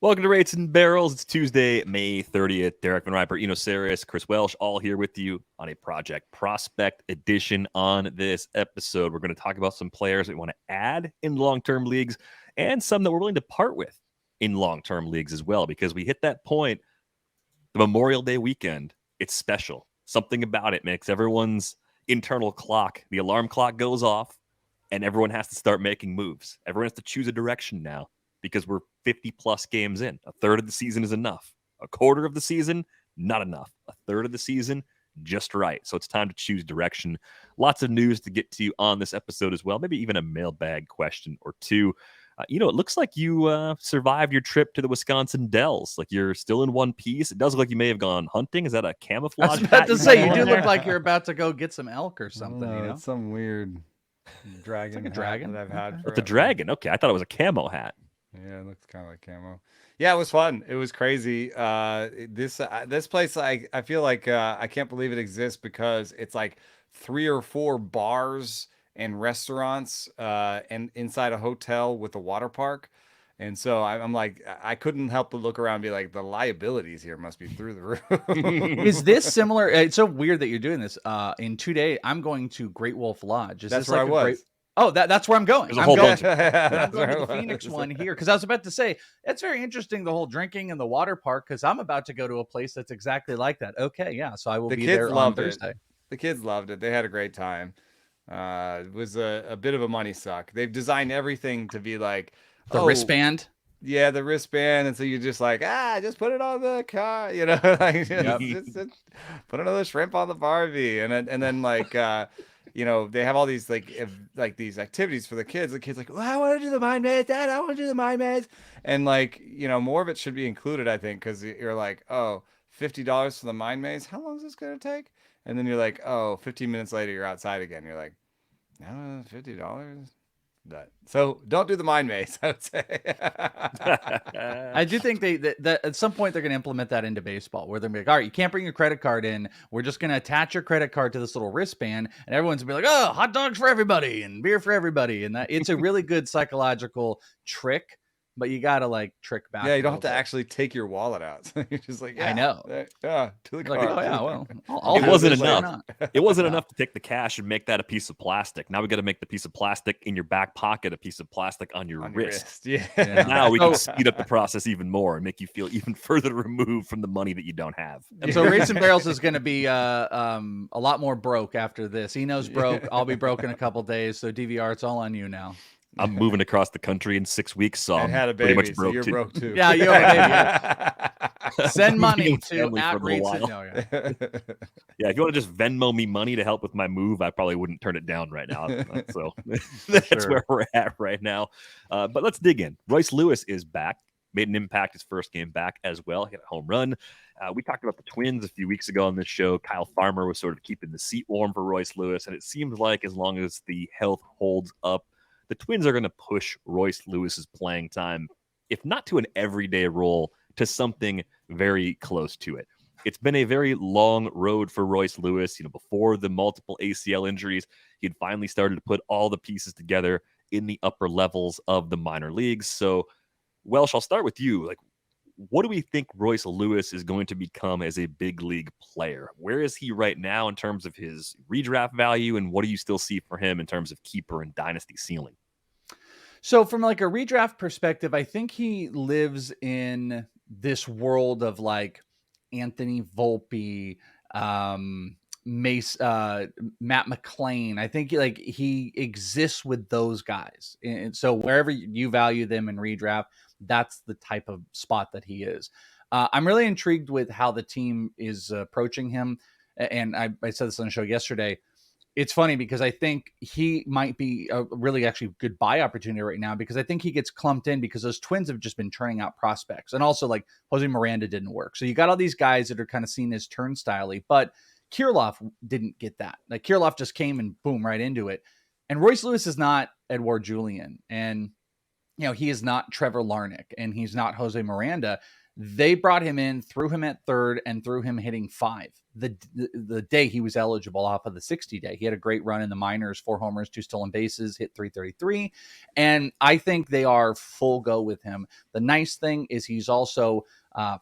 Welcome to Rates and Barrels. It's Tuesday, May 30th. Derek Van Riper, Eno Saris, Chris Welsh, all here with you on a Project Prospect edition. On this episode, we're going to talk about some players that we want to add in long-term leagues and some that we're willing to part with in long-term leagues as well, because we hit that point, the Memorial Day weekend. It's special. Something about it makes everyone's internal clock, the alarm clock goes off, and everyone has to start making moves. Everyone has to choose a direction now, because we're 50 plus games in. A third of the season is enough. A quarter of the season, not enough. A third of the season, just right. So it's time to choose direction. Lots of news to get to on this episode as well. Maybe even a mailbag question or two. It looks like you survived your trip to the Wisconsin Dells. Like you're still in one piece. It does look like you may have gone hunting. Is that a camouflage? I was about to say, you do there? look like you're about to go get some elk or something. No, it's some weird dragon. Like a dragon that I've had for. It's a dragon. Okay, I thought it was a camo hat. Yeah, it looks kind of like camo. Yeah, it was fun. It was crazy. This place, I feel like I can't believe it exists because it's like 3 or 4 bars and restaurants and inside a hotel with a water park. And so I'm like, I couldn't help but look around and be like, the liabilities here must be through the roof. Is this similar? It's so weird that you're doing this. In 2 days, I'm going to Great Wolf Lodge. Is That's this where like I was. Great... Oh, that's where I'm going. There's a I'm whole going, bunch of I'm going to the Phoenix one here because I was about to say it's very interesting, the whole drinking in the water park, because I'm about to go to a place that's exactly like that. Okay, yeah, so I will be there on Thursday. The kids loved it. They had a great time. It was a bit of a money suck. They've designed everything to be like The wristband. Yeah, the wristband, and so you're just like, just put it on the car, like just put another shrimp on the Barbie, and then like they have all these like these activities for the kids. The kids like, well, I want to do the mind maze, Dad. I want to do the mind maze, and like more of it should be included, I think, because you're like, oh, $50 for the mind maze. How long is this gonna take? And then you're like, oh, 15 minutes later, you're outside again. You're like, no, $50. So don't do the mind maze, I would say. I do think that at some point they're going to implement that into baseball, where they're going to be like, all right, you can't bring your credit card in. We're just going to attach your credit card to this little wristband, and everyone's going to be like, oh, hot dogs for everybody and beer for everybody. And that it's a really good psychological trick, but you got to like trick back. Yeah, you don't have to actually take your wallet out. So you're just like, I know. To the car. Like, oh, yeah, well, it wasn't enough. It wasn't enough to take the cash and make that a piece of plastic. Now we got to make the piece of plastic in your back pocket a piece of plastic on your wrist. Yeah. Now we can speed up the process even more and make you feel even further removed from the money that you don't have. And so Rates and Barrels is going to be a lot more broke after this. Eno's broke. I'll be broke in a couple days. So DVR, it's all on you now. I'm moving across the country in 6 weeks, so I'm had a baby, pretty much broke, so you're too. broke too. Yeah, you have a baby. Send money to at Rates. Yeah, if you want to just Venmo me money to help with my move, I probably wouldn't turn it down right now. So that's where we're at right now. But let's dig in. Royce Lewis is back. Made an impact his first game back as well. He had a home run. We talked about the Twins a few weeks ago on this show. Kyle Farmer was sort of keeping the seat warm for Royce Lewis, and it seems like as long as the health holds up, the Twins are going to push Royce Lewis's playing time, if not to an everyday role, to something very close to it. It's been a very long road for Royce Lewis. Before the multiple ACL injuries, he had finally started to put all the pieces together in the upper levels of the minor leagues. So, Welsh, I'll start with you. Like, what do we think Royce Lewis is going to become as a big league player? Where is he right now in terms of his redraft value, and what do you still see for him in terms of keeper and dynasty ceiling? So from like a redraft perspective, I think he lives in this world of like Anthony Volpe, Mace, Matt McLain. I think like he exists with those guys. And so wherever you value them in redraft, that's the type of spot that he is. I'm really intrigued with how the team is approaching him. And I said this on the show yesterday. It's funny because I think he might be a really actually good buy opportunity right now, because I think he gets clumped in because those Twins have just been turning out prospects. And also like Jose Miranda didn't work. So you got all these guys that are kind of seen as turnstile-y, but Kirilloff didn't get that. Like Kirilloff just came and boom, right into it. And Royce Lewis is not Edouard Julien. And, he is not Trevor Larnach, and he's not Jose Miranda. They brought him in, threw him at third, and threw him hitting 5 the day he was eligible off of the 60 day. He had a great run in the minors, 4 homers, 2 stolen bases, hit 333. And I think they are full go with him. The nice thing is he's also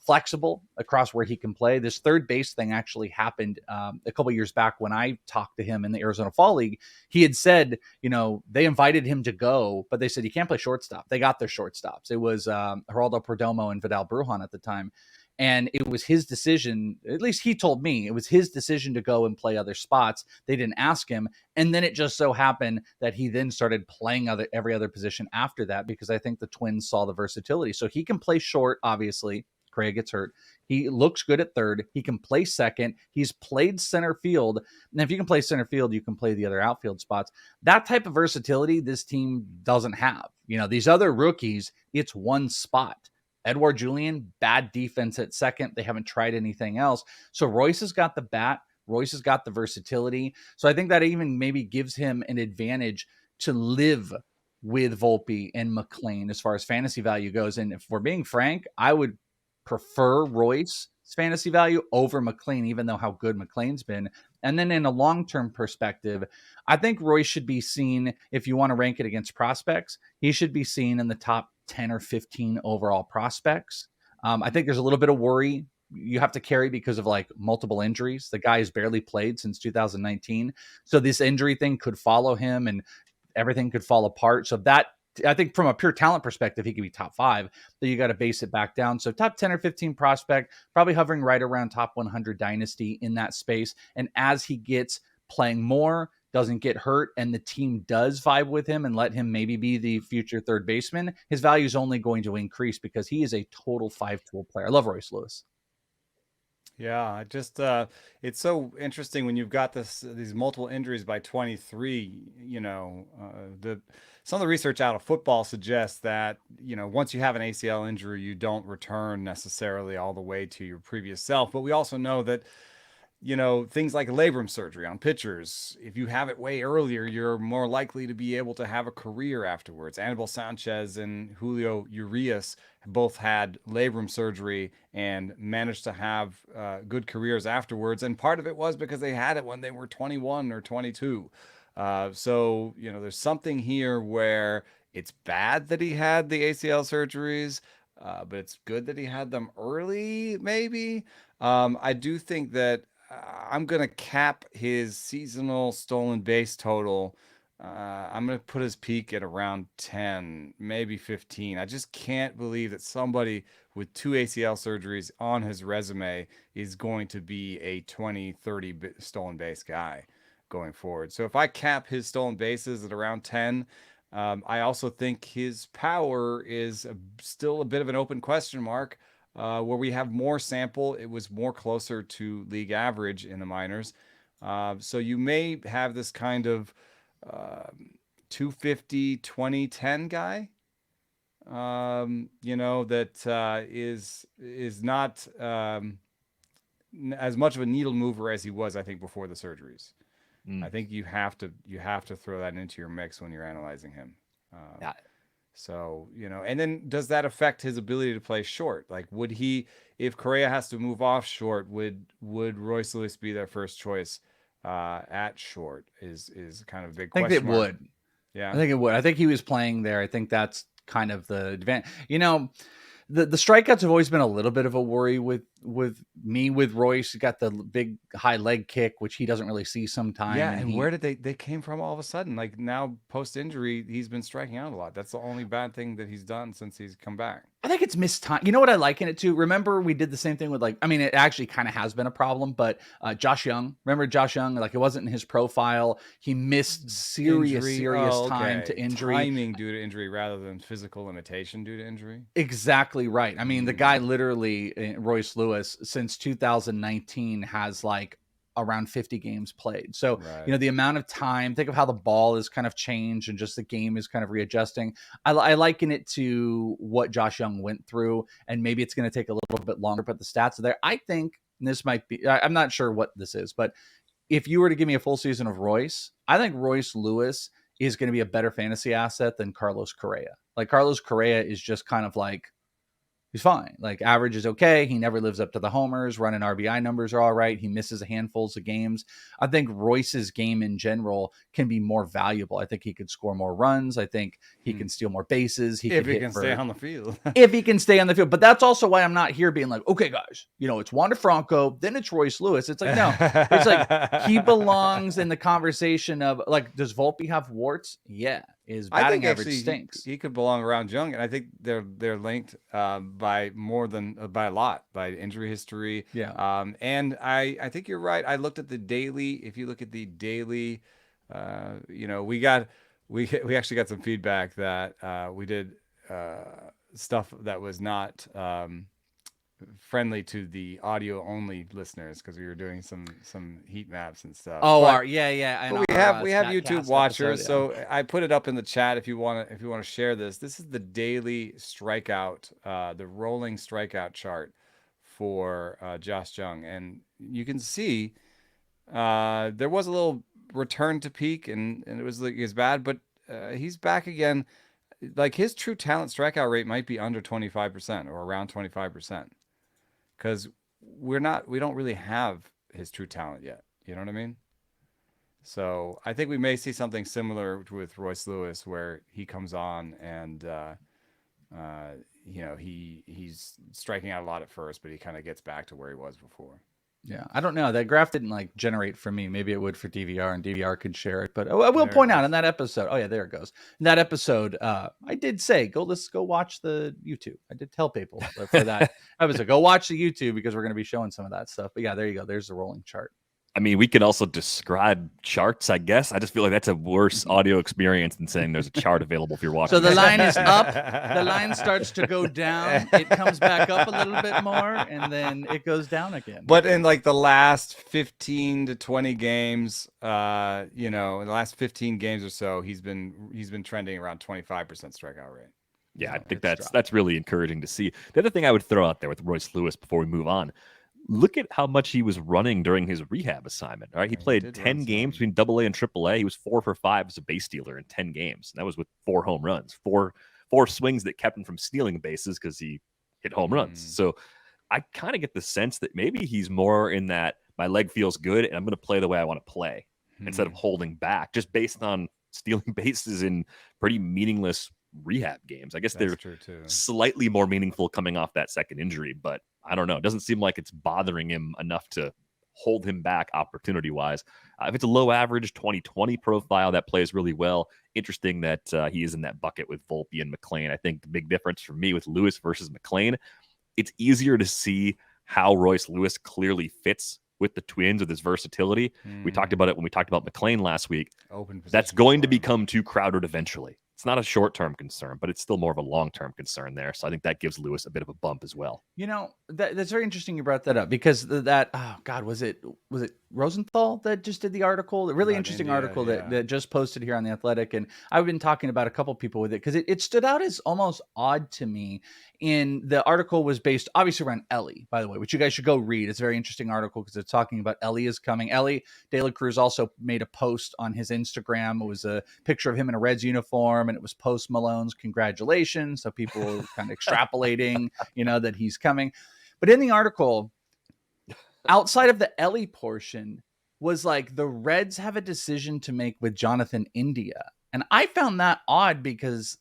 flexible across where he can play. This third base thing actually happened a couple years back when I talked to him in the Arizona Fall League. He had said, they invited him to go, but they said, you can't play shortstop. They got their shortstops. It was Geraldo Perdomo and Vidal Brujan at the time. And it was his decision, at least he told me, it was his decision to go and play other spots. They didn't ask him. And then it just so happened that he then started playing every other position after that, because I think the Twins saw the versatility. So he can play short, obviously. Correa gets hurt. He looks good at third. He can play second. He's played center field. And if you can play center field, you can play the other outfield spots. That type of versatility this team doesn't have. These other rookies, it's one spot. Edouard Julien, bad defense at second. They haven't tried anything else. So Royce has got the bat. Royce has got the versatility. So I think that even maybe gives him an advantage to live with Volpe and McLain as far as fantasy value goes. And if we're being frank, I would prefer Royce's fantasy value over McLain, even though how good McLain's been. And then in a long-term perspective, I think Royce should be seen, if you want to rank it against prospects, he should be seen in the top 10 or 15 overall prospects. I think there's a little bit of worry you have to carry because of multiple injuries. The guy has barely played since 2019. So this injury thing could follow him and everything could fall apart. So that, I think from a pure talent perspective, he could be top 5, but you got to base it back down. So top 10 or 15 prospect, probably hovering right around top 100 dynasty in that space. And as he gets playing more, doesn't get hurt, and the team does vibe with him and let him maybe be the future third baseman, his value is only going to increase because he is a total 5-tool player. I love Royce Lewis. Yeah, it's so interesting when you've got these multiple injuries by 23. Some of the research out of football suggests that once you have an ACL injury, you don't return necessarily all the way to your previous self. But we also know that things like labrum surgery on pitchers, if you have it way earlier, you're more likely to be able to have a career afterwards. Anibal Sanchez and Julio Urias both had labrum surgery and managed to have good careers afterwards. And part of it was because they had it when they were 21 or 22. So, there's something here where it's bad that he had the ACL surgeries, but it's good that he had them early, maybe. I do think that I'm going to cap his seasonal stolen base total. I'm going to put his peak at around 10, maybe 15. I just can't believe that somebody with 2 ACL surgeries on his resume is going to be a 20, 30 stolen base guy going forward. So if I cap his stolen bases at around 10, I also think his power is still a bit of an open question mark. Where we have more sample, it was more closer to league average in the minors. So you may have this kind of 250, 20, 10 guy, that is not as much of a needle mover as he was, I think, before the surgeries. I think you have to throw that into your mix when you're analyzing him. Yeah. So, and then does that affect his ability to play short? Like, would he, if Correa has to move off short, would Royce Lewis be their first choice at short is kind of a big question. I think it would. Yeah. I think it would. I think he was playing there. I think that's kind of the advantage. The strikeouts have always been a little bit of a worry with me with Royce. He got the big high leg kick, which he doesn't really see sometimes. Yeah, and where did they came from all of a sudden? Like now post injury, he's been striking out a lot. That's the only bad thing that he's done since he's come back. I think it's missed time. You know what I like in it too? Remember we did the same thing with it actually kind of has been a problem, but Josh Young, remember Josh Young? Like it wasn't in his profile. He missed serious time to injury. Timing due to injury rather than physical limitation due to injury. Exactly right. I mean, the guy literally, Royce Lewis, since 2019 has around 50 games played. So, right. The amount of time, think of how the ball is kind of changed and just the game is kind of readjusting. I liken it to what Josh Young went through, and maybe it's going to take a little bit longer, but the stats are there. I think this might be, I'm not sure what this is, but if you were to give me a full season of Royce, I think Royce Lewis is going to be a better fantasy asset than Carlos Correa. Like Carlos Correa is just kind of He's fine. Like average is okay. He never lives up to the homers. Running RBI numbers are all right. He misses a handfuls of games. I think Royce's game in general can be more valuable. I think he could score more runs. I think he can steal more bases. If he can stay on the field. If he can stay on the field. But that's also why I'm not here being like, okay, guys, it's Wander Franco, then it's Royce Lewis. It's like, no, it's like he belongs in the conversation of like, does Volpe have warts? Yeah. His batting average stinks. He could belong around Jung, and I think they're linked by a lot by injury history. Yeah. And I think you're right. I looked at the daily. If you look at the daily, we actually got some feedback that we did stuff that was not friendly to the audio only listeners because we were doing some heat maps and stuff. Oh, yeah. But we have YouTube watchers, so I put it up in the chat if you want to share this. This is the daily strikeout, the rolling strikeout chart for Josh Jung, and you can see there was a little return to peak, and it was like as bad, but he's back again. Like his true talent strikeout rate might be under 25% or around 25%. Because we don't really have his true talent yet. You know what I mean? So I think we may see something similar with Royce Lewis, where he comes on and he's striking out a lot at first, but he kind of gets back to where he was before. Yeah, I don't know. That graph didn't like generate for me. Maybe it would for DVR, and DVR could share it. But I will point out in that episode. Oh yeah, there it goes. In that episode, I did say let's go watch the YouTube. I did tell people for that episode, go watch the YouTube because we're going to be showing some of that stuff. But yeah, there you go. There's the rolling chart. I mean, we can also describe charts, I guess. I just feel like that's a worse audio experience than saying there's a chart available if you're watching. So the line is up, the line starts to go down, it comes back up a little bit more, and then it goes down again. But in like the last 15 to 20 games, in the last 15 games or so, he's been trending around 25% strikeout rate. Yeah, I think that's really encouraging to see. The other thing I would throw out there with Royce Lewis before we move on, look at how much he was running during his rehab assignment. All right, he played 10 games between AA and AAA. He was 4 for 5 as a base stealer in 10 games. And that was with 4 home runs, four swings that kept him from stealing bases because he hit home runs. So I kind of get the sense that maybe he's more in that my leg feels good and I'm going to play the way I want to play instead of holding back, just based on stealing bases in pretty meaningless rehab games. I guess they're slightly more meaningful coming off that second injury, but I don't know. It doesn't seem like it's bothering him enough to hold him back opportunity-wise. If it's a low average 2020 profile, that plays really well. Interesting that he is in that bucket with Volpe and McLain. I think the big difference for me with Lewis versus McLain, it's easier to see how Royce Lewis clearly fits with the Twins with his versatility. We talked about it when we talked about McLain last week. That's going to become too crowded eventually. It's not a short-term concern, but it's still more of a long-term concern there. So I think that gives Lewis a bit of a bump as well. That's very interesting you brought that up because was it Rosenthal that just did the article? A really interesting article that just posted here on The Athletic. And I've been talking about a couple people with it because it stood out as almost odd to me. And the article was based obviously around Elly, by the way, which you guys should go read. It's a very interesting article because it's talking about Elly is coming. Elly De La Cruz also made a post on his Instagram. It was a picture of him in a Reds uniform, and it was Post Malone's congratulations. So people were kind of extrapolating, that he's coming. But in the article, outside of the Elly portion, was like the Reds have a decision to make with Jonathan India. And I found that odd because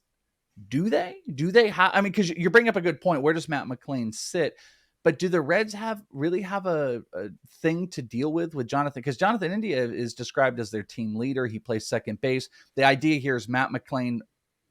do they have, because you're bringing up a good point. Where does Matt McLain sit? But do the Reds really have a thing to deal with Jonathan? Because Jonathan India is described as their team leader. He plays second base. The idea here is Matt McLain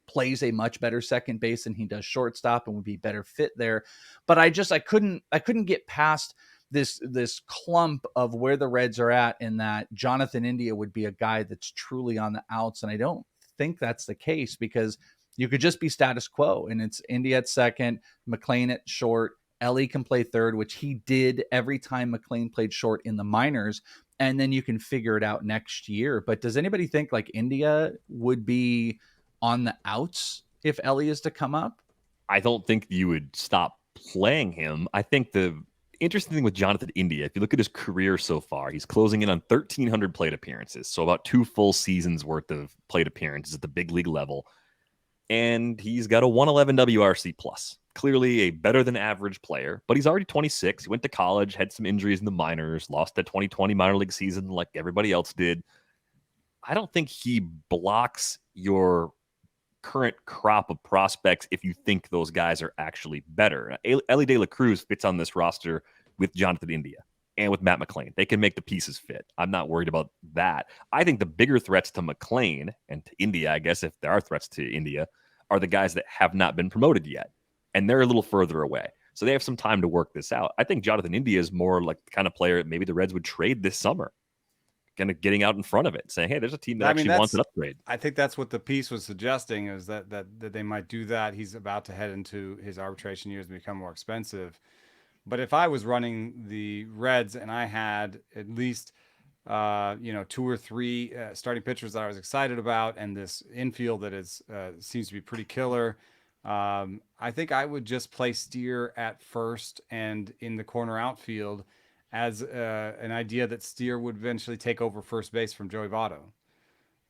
plays a much better second base than he does shortstop and would be better fit there. But I couldn't get past this clump of where the Reds are at, in that Jonathan India would be a guy that's truly on the outs. And I don't think that's the case, because you could just be status quo and it's India at second, McLain at short. Elly can play third, which he did every time McLain played short in the minors. And then you can figure it out next year. But does anybody think like India would be on the outs if Elly is to come up? I don't think you would stop playing him. I think the interesting thing with Jonathan India, if you look at his career so far, he's closing in on 1,300 plate appearances. So about 2 full seasons worth of plate appearances at the big league level. And he's got a 111 WRC plus clearly a better than average player, but he's already 26. He went to college, had some injuries in the minors, lost the 2020 minor league season like everybody else did. I don't think he blocks your current crop of prospects if you think those guys are actually better. Elly Cruz fits on this roster with Jonathan India and with Matt McLain. They can make the pieces fit. I'm not worried about that. I think the bigger threats to McLain and to India, I guess if there are threats to India, are the guys that have not been promoted yet. And they're a little further away. So they have some time to work this out. I think Jonathan India is more like the kind of player that maybe the Reds would trade this summer. Kind of getting out in front of it, saying, hey, there's a team that actually wants an upgrade. I think that's what the piece was suggesting, is that they might do that. He's about to head into his arbitration years and become more expensive. But if I was running the Reds and I had at least 2 or 3 starting pitchers that I was excited about, and this infield that is seems to be pretty killer, I think I would just play Steer at first and in the corner outfield as an idea that Steer would eventually take over first base from Joey Votto.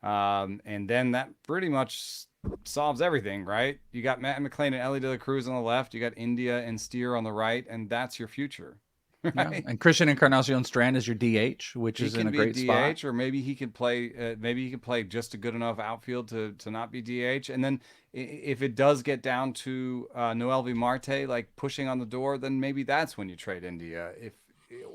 And then that pretty much solves everything, right? You got Matt McLain and Elly Cruz on the left. You got India and Steer on the right, and that's your future. Right? Yeah. And Christian Encarnacion Strand is your DH, which is in a great spot. Or maybe he could play. Maybe he can play just a good enough outfield to not be DH. And then if it does get down to Noelvi Marte like pushing on the door, then maybe that's when you trade India.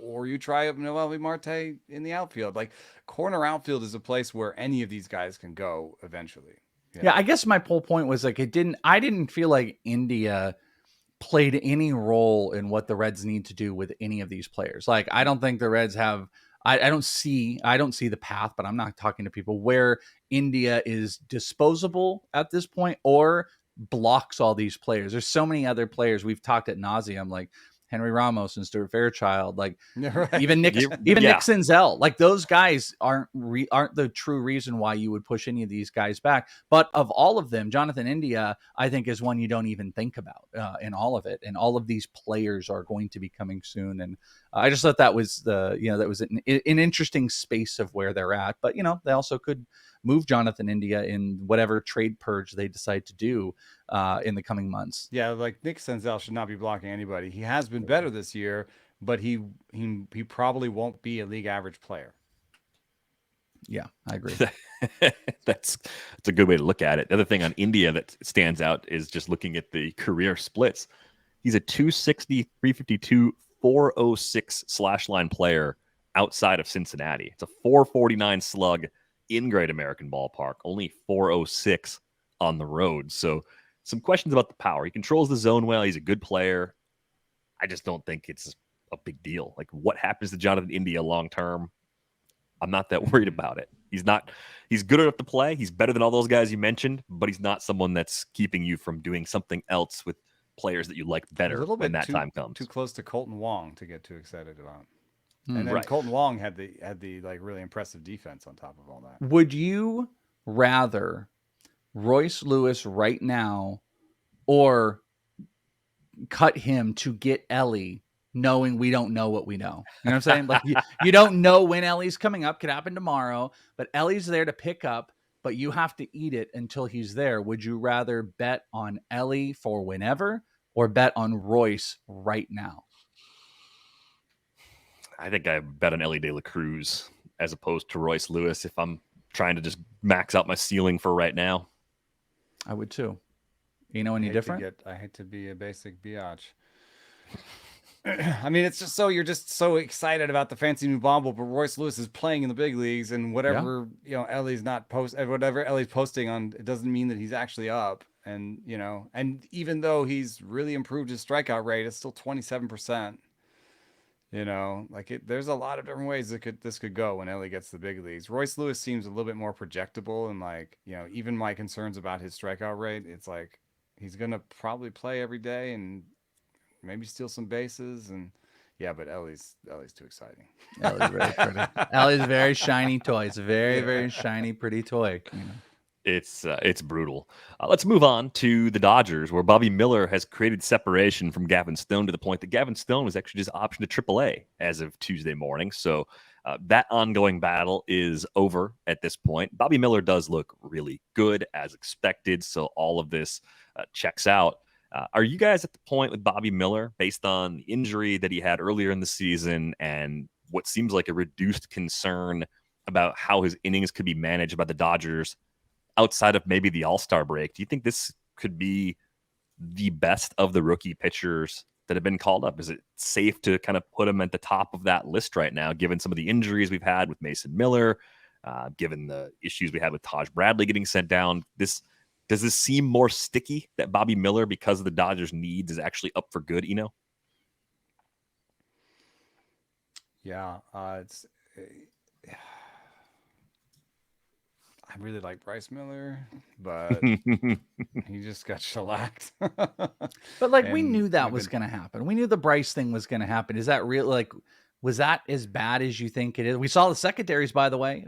Or you try Noelvi Marte in the outfield. Like, corner outfield is a place where any of these guys can go eventually. Yeah, I guess my whole point was like I didn't feel like India played any role in what the Reds need to do with any of these players. Like, I don't think the Reds have I don't see the path, but I'm not talking to people where India is disposable at this point or blocks all these players. There's so many other players we've talked at nauseum, like Henry Ramos and Stuart Fairchild, like even Nick Senzel, like those guys aren't the true reason why you would push any of these guys back. But of all of them, Jonathan India, I think, is one you don't even think about in all of it. And all of these players are going to be coming soon. And I just thought that was that was an interesting space of where they're at. But they also could move Jonathan India in whatever trade purge they decide to do in the coming months. Yeah, like Nick Senzel should not be blocking anybody. He has been better this year, but he probably won't be a league average player. Yeah, I agree. That's a good way to look at it. The other thing on India that stands out is just looking at the career splits. He's a 260, 352, 406 slash line player outside of Cincinnati. It's a 449 slug in Great American Ballpark, only 406 on the road. So some questions about the power. He controls the zone well. He's a good player. I just don't think it's a big deal. Like, what happens to Jonathan India long term? I'm not that worried about it. He's good enough to play. He's better than all those guys you mentioned, but he's not someone that's keeping you from doing something else with players that you like better when that time comes. Too close to Colton Wong to get too excited about. And then Colton Wong had the like really impressive defense on top of all that. Would you rather Royce Lewis right now or cut him to get Elly, knowing we don't know what we know? You know what I'm saying? Like you don't know when Elly's coming up. Could happen tomorrow, but Elly's there to pick up, but you have to eat it until he's there. Would you rather bet on Elly for whenever or bet on Royce right now? I think I bet on Elly Cruz as opposed to Royce Lewis if I'm trying to just max out my ceiling for right now. I would too. Any different? I hate to be a basic biatch. I mean, it's just so you're just so excited about the fancy new bomb, but Royce Lewis is playing in the big leagues, and whatever Elly's whatever Elly's posting on, it doesn't mean that he's actually up. And and even though he's really improved his strikeout rate, it's still 27%. There's a lot of different ways this could go when Elly gets the big leagues. Royce Lewis seems a little bit more projectable, and even my concerns about his strikeout rate, it's like he's gonna probably play every day and maybe steal some bases, and but Elly's too exciting. Elly's very pretty. Elly's a very shiny toy. It's a very, very shiny, pretty toy. It's brutal. Let's move on to the Dodgers, where Bobby Miller has created separation from Gavin Stone to the point that Gavin Stone was actually just optioned to AAA as of Tuesday morning. So that ongoing battle is over at this point. Bobby Miller does look really good as expected, so all of this checks out. Are you guys at the point with Bobby Miller, based on the injury that he had earlier in the season and what seems like a reduced concern about how his innings could be managed by the Dodgers outside of maybe the All-Star break? Do you think this could be the best of the rookie pitchers that have been called up? Is it safe to kind of put him at the top of that list right now, given some of the injuries we've had with Mason Miller, given the issues we had with Taj Bradley getting sent down? Does this seem more sticky that Bobby Miller, because of the Dodgers' needs, is actually up for good, Eno? Yeah, I really like Bryce Miller, but he just got shellacked. But like, we knew that was going to happen. We knew the Bryce thing was going to happen. Is that real? Like, was that as bad as you think it is? We saw the secondaries, by the way,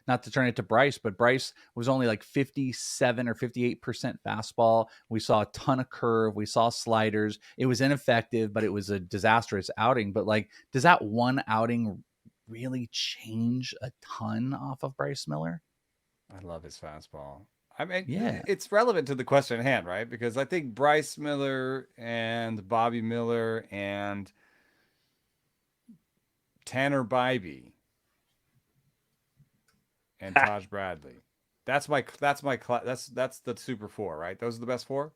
not to turn it to Bryce, but Bryce was only like 57 or 58% fastball. We saw a ton of curve. We saw sliders. It was ineffective, but it was a disastrous outing. But like, does that one outing really change a ton off of Bryce Miller? I love his fastball. I mean, yeah, it's relevant to the question at hand, right? Because I think Bryce Miller and Bobby Miller and Tanner Bybee and Taj Bradley. That's the super four, right? Those are the best four.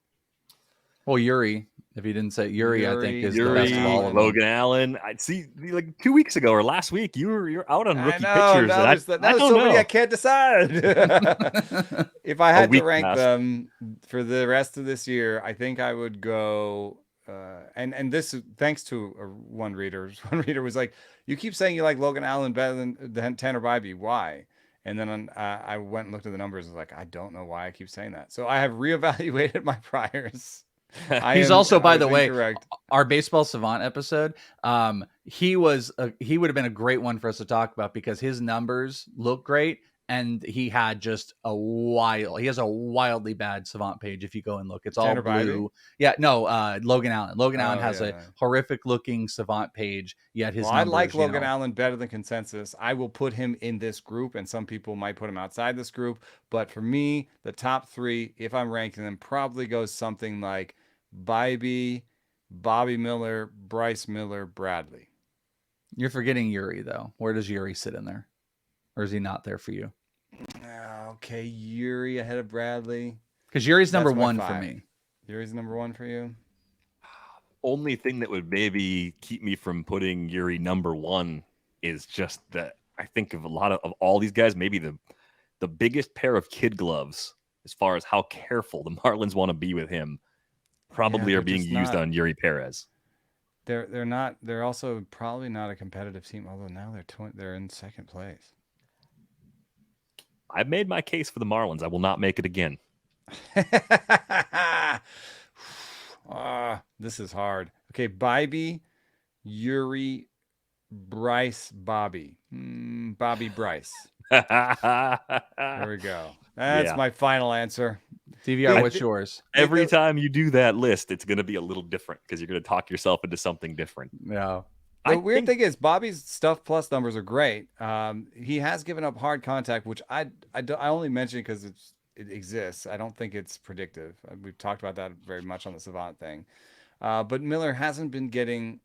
Well, Yuri, if he didn't say Yuri, I think is the best of all of them. Logan Allen. I see, like 2 weeks ago or last week, you're out on rookie pitchers. Now there's so many I can't decide. If I had to rank them for the rest of this year, I think I would go. And this, thanks to one reader. One reader was like, "You keep saying you like Logan Allen better than Tanner Bybee. Why?" And then I went and looked at the numbers. And was like, I don't know why I keep saying that. So I have reevaluated my priors. He's also, by the way, our Baseball Savant episode. He would have been a great one for us to talk about because his numbers look great. And he had just he has a wildly bad Savant page. If you go and look, it's all blue. Yeah, no, Logan Allen. Logan Allen has a horrific looking Savant page. Yet his numbers, I like Logan Allen better than consensus. I will put him in this group, and some people might put him outside this group. But for me, the top three, if I'm ranking them, probably goes something like Bybee, Bobby Miller, Bryce Miller, Bradley. You're forgetting Yuri though. Where does Yuri sit in there? Or is he not there for you? Okay, Yuri ahead of Bradley. Because Yuri's number one for me. Yuri's number one for you? Only thing that would maybe keep me from putting Yuri number one is just that I think of a lot of all these guys, maybe the biggest pair of kid gloves as far as how careful the Marlins want to be with him probably are being used on Yuri Perez. They're not. They're also probably not a competitive team, although now they're in second place. I've made my case for the Marlins. I will not make it again. This is hard. Okay, Bybee, Yuri, Bryce, Bobby. Bobby, Bryce. There we go. That's my final answer. DVR, what's yours? Every time you do that list, it's going to be a little different because you're going to talk yourself into something different. Yeah. The weird thing is Bobby's stuff plus numbers are great. He has given up hard contact, which I only mention because it exists. I don't think it's predictive. We've talked about that very much on the Savant thing. But Bobby Miller hasn't been getting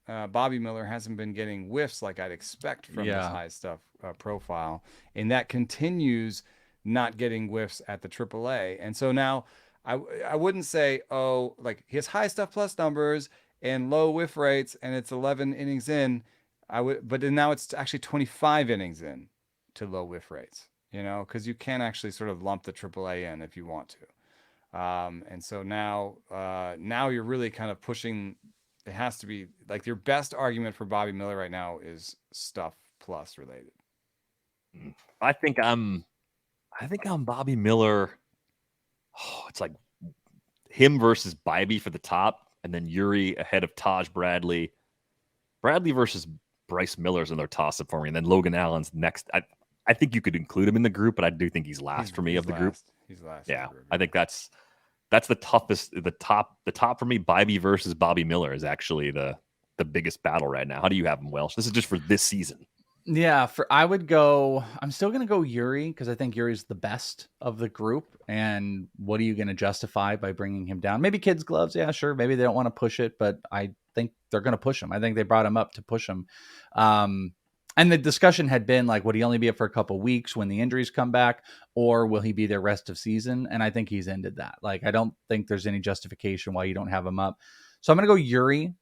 whiffs like I'd expect from his high stuff profile. And that continues not getting whiffs at the AAA. And so now I wouldn't say, like his high stuff plus numbers and low whiff rates, and it's 11 innings in. But now it's actually 25 innings in to low whiff rates, because you can actually sort of lump the AAA in if you want to. And so now you're really kind of pushing. It has to be like your best argument for Bobby Miller right now is stuff plus related. I think I'm Bobby Miller. Oh, it's like him versus Bybee for the top. And then Yuri ahead of Taj Bradley. Bradley versus Bryce Miller's in their toss-up for me. And then Logan Allen's next. I think you could include him in the group, but I do think he's last for me of the group. He's last. Yeah, I think that's the toughest. The top for me, Bybee versus Bobby Miller is actually the biggest battle right now. How do you have him, Welsh? This is just for this season. Yeah, I'm still going to go Yuri because I think Yuri's the best of the group. And what are you going to justify by bringing him down? Maybe kids' gloves. Yeah, sure. Maybe they don't want to push it, but I think they're going to push him. I think they brought him up to push him. Um, and the discussion had been like, would he only be up for a couple weeks when the injuries come back, or will he be there rest of season? And I think he's ended that. Like, I don't think there's any justification why you don't have him up. So I'm going to go Yuri.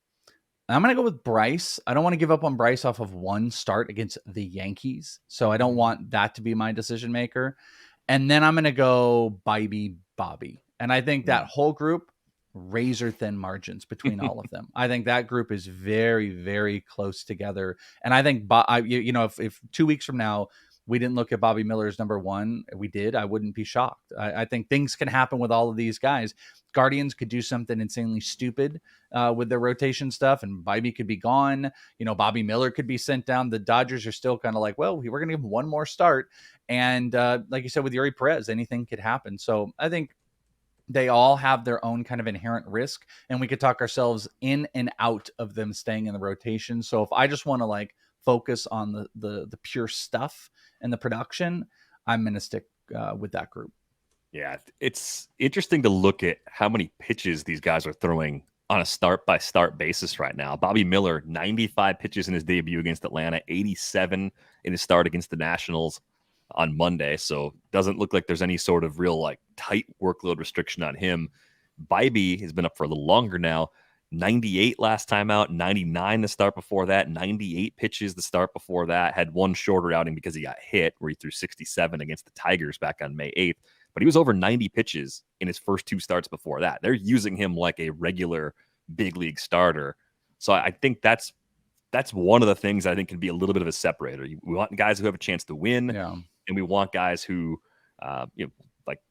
I'm going to go with Bryce. I don't want to give up on Bryce off of one start against the Yankees. So I don't want that to be my decision maker. And then I'm going to go Bobby. And I think that whole group, razor thin margins between all of them. I think that group is very, very close together. And I think, if 2 weeks from now, we didn't look at Bobby Miller as number one, we did, I wouldn't be shocked. I think things can happen with all of these guys. Guardians could do something insanely stupid with their rotation stuff, and Bobby could be gone. Bobby Miller could be sent down. The Dodgers are still kind of like, well, we're going to give him one more start. And like you said, with Yuri Perez, anything could happen. So I think they all have their own kind of inherent risk, and we could talk ourselves in and out of them staying in the rotation. So if I just want to like focus on the pure stuff and the production, I'm going to stick with that group. Yeah, it's interesting to look at how many pitches these guys are throwing on a start-by-start basis right now. Bobby Miller, 95 pitches in his debut against Atlanta, 87 in his start against the Nationals on Monday. So doesn't look like there's any sort of real like tight workload restriction on him. Bybee has been up for a little longer now. 98 last time out, 99 the start before that, 98 pitches the start before that. Had one shorter outing because he got hit where he threw 67 against the Tigers back on May 8th. But he was over 90 pitches in his first two starts before that. They're using him like a regular big league starter. So I think that's one of the things I think can be a little bit of a separator. We want guys who have a chance to win, and we want guys who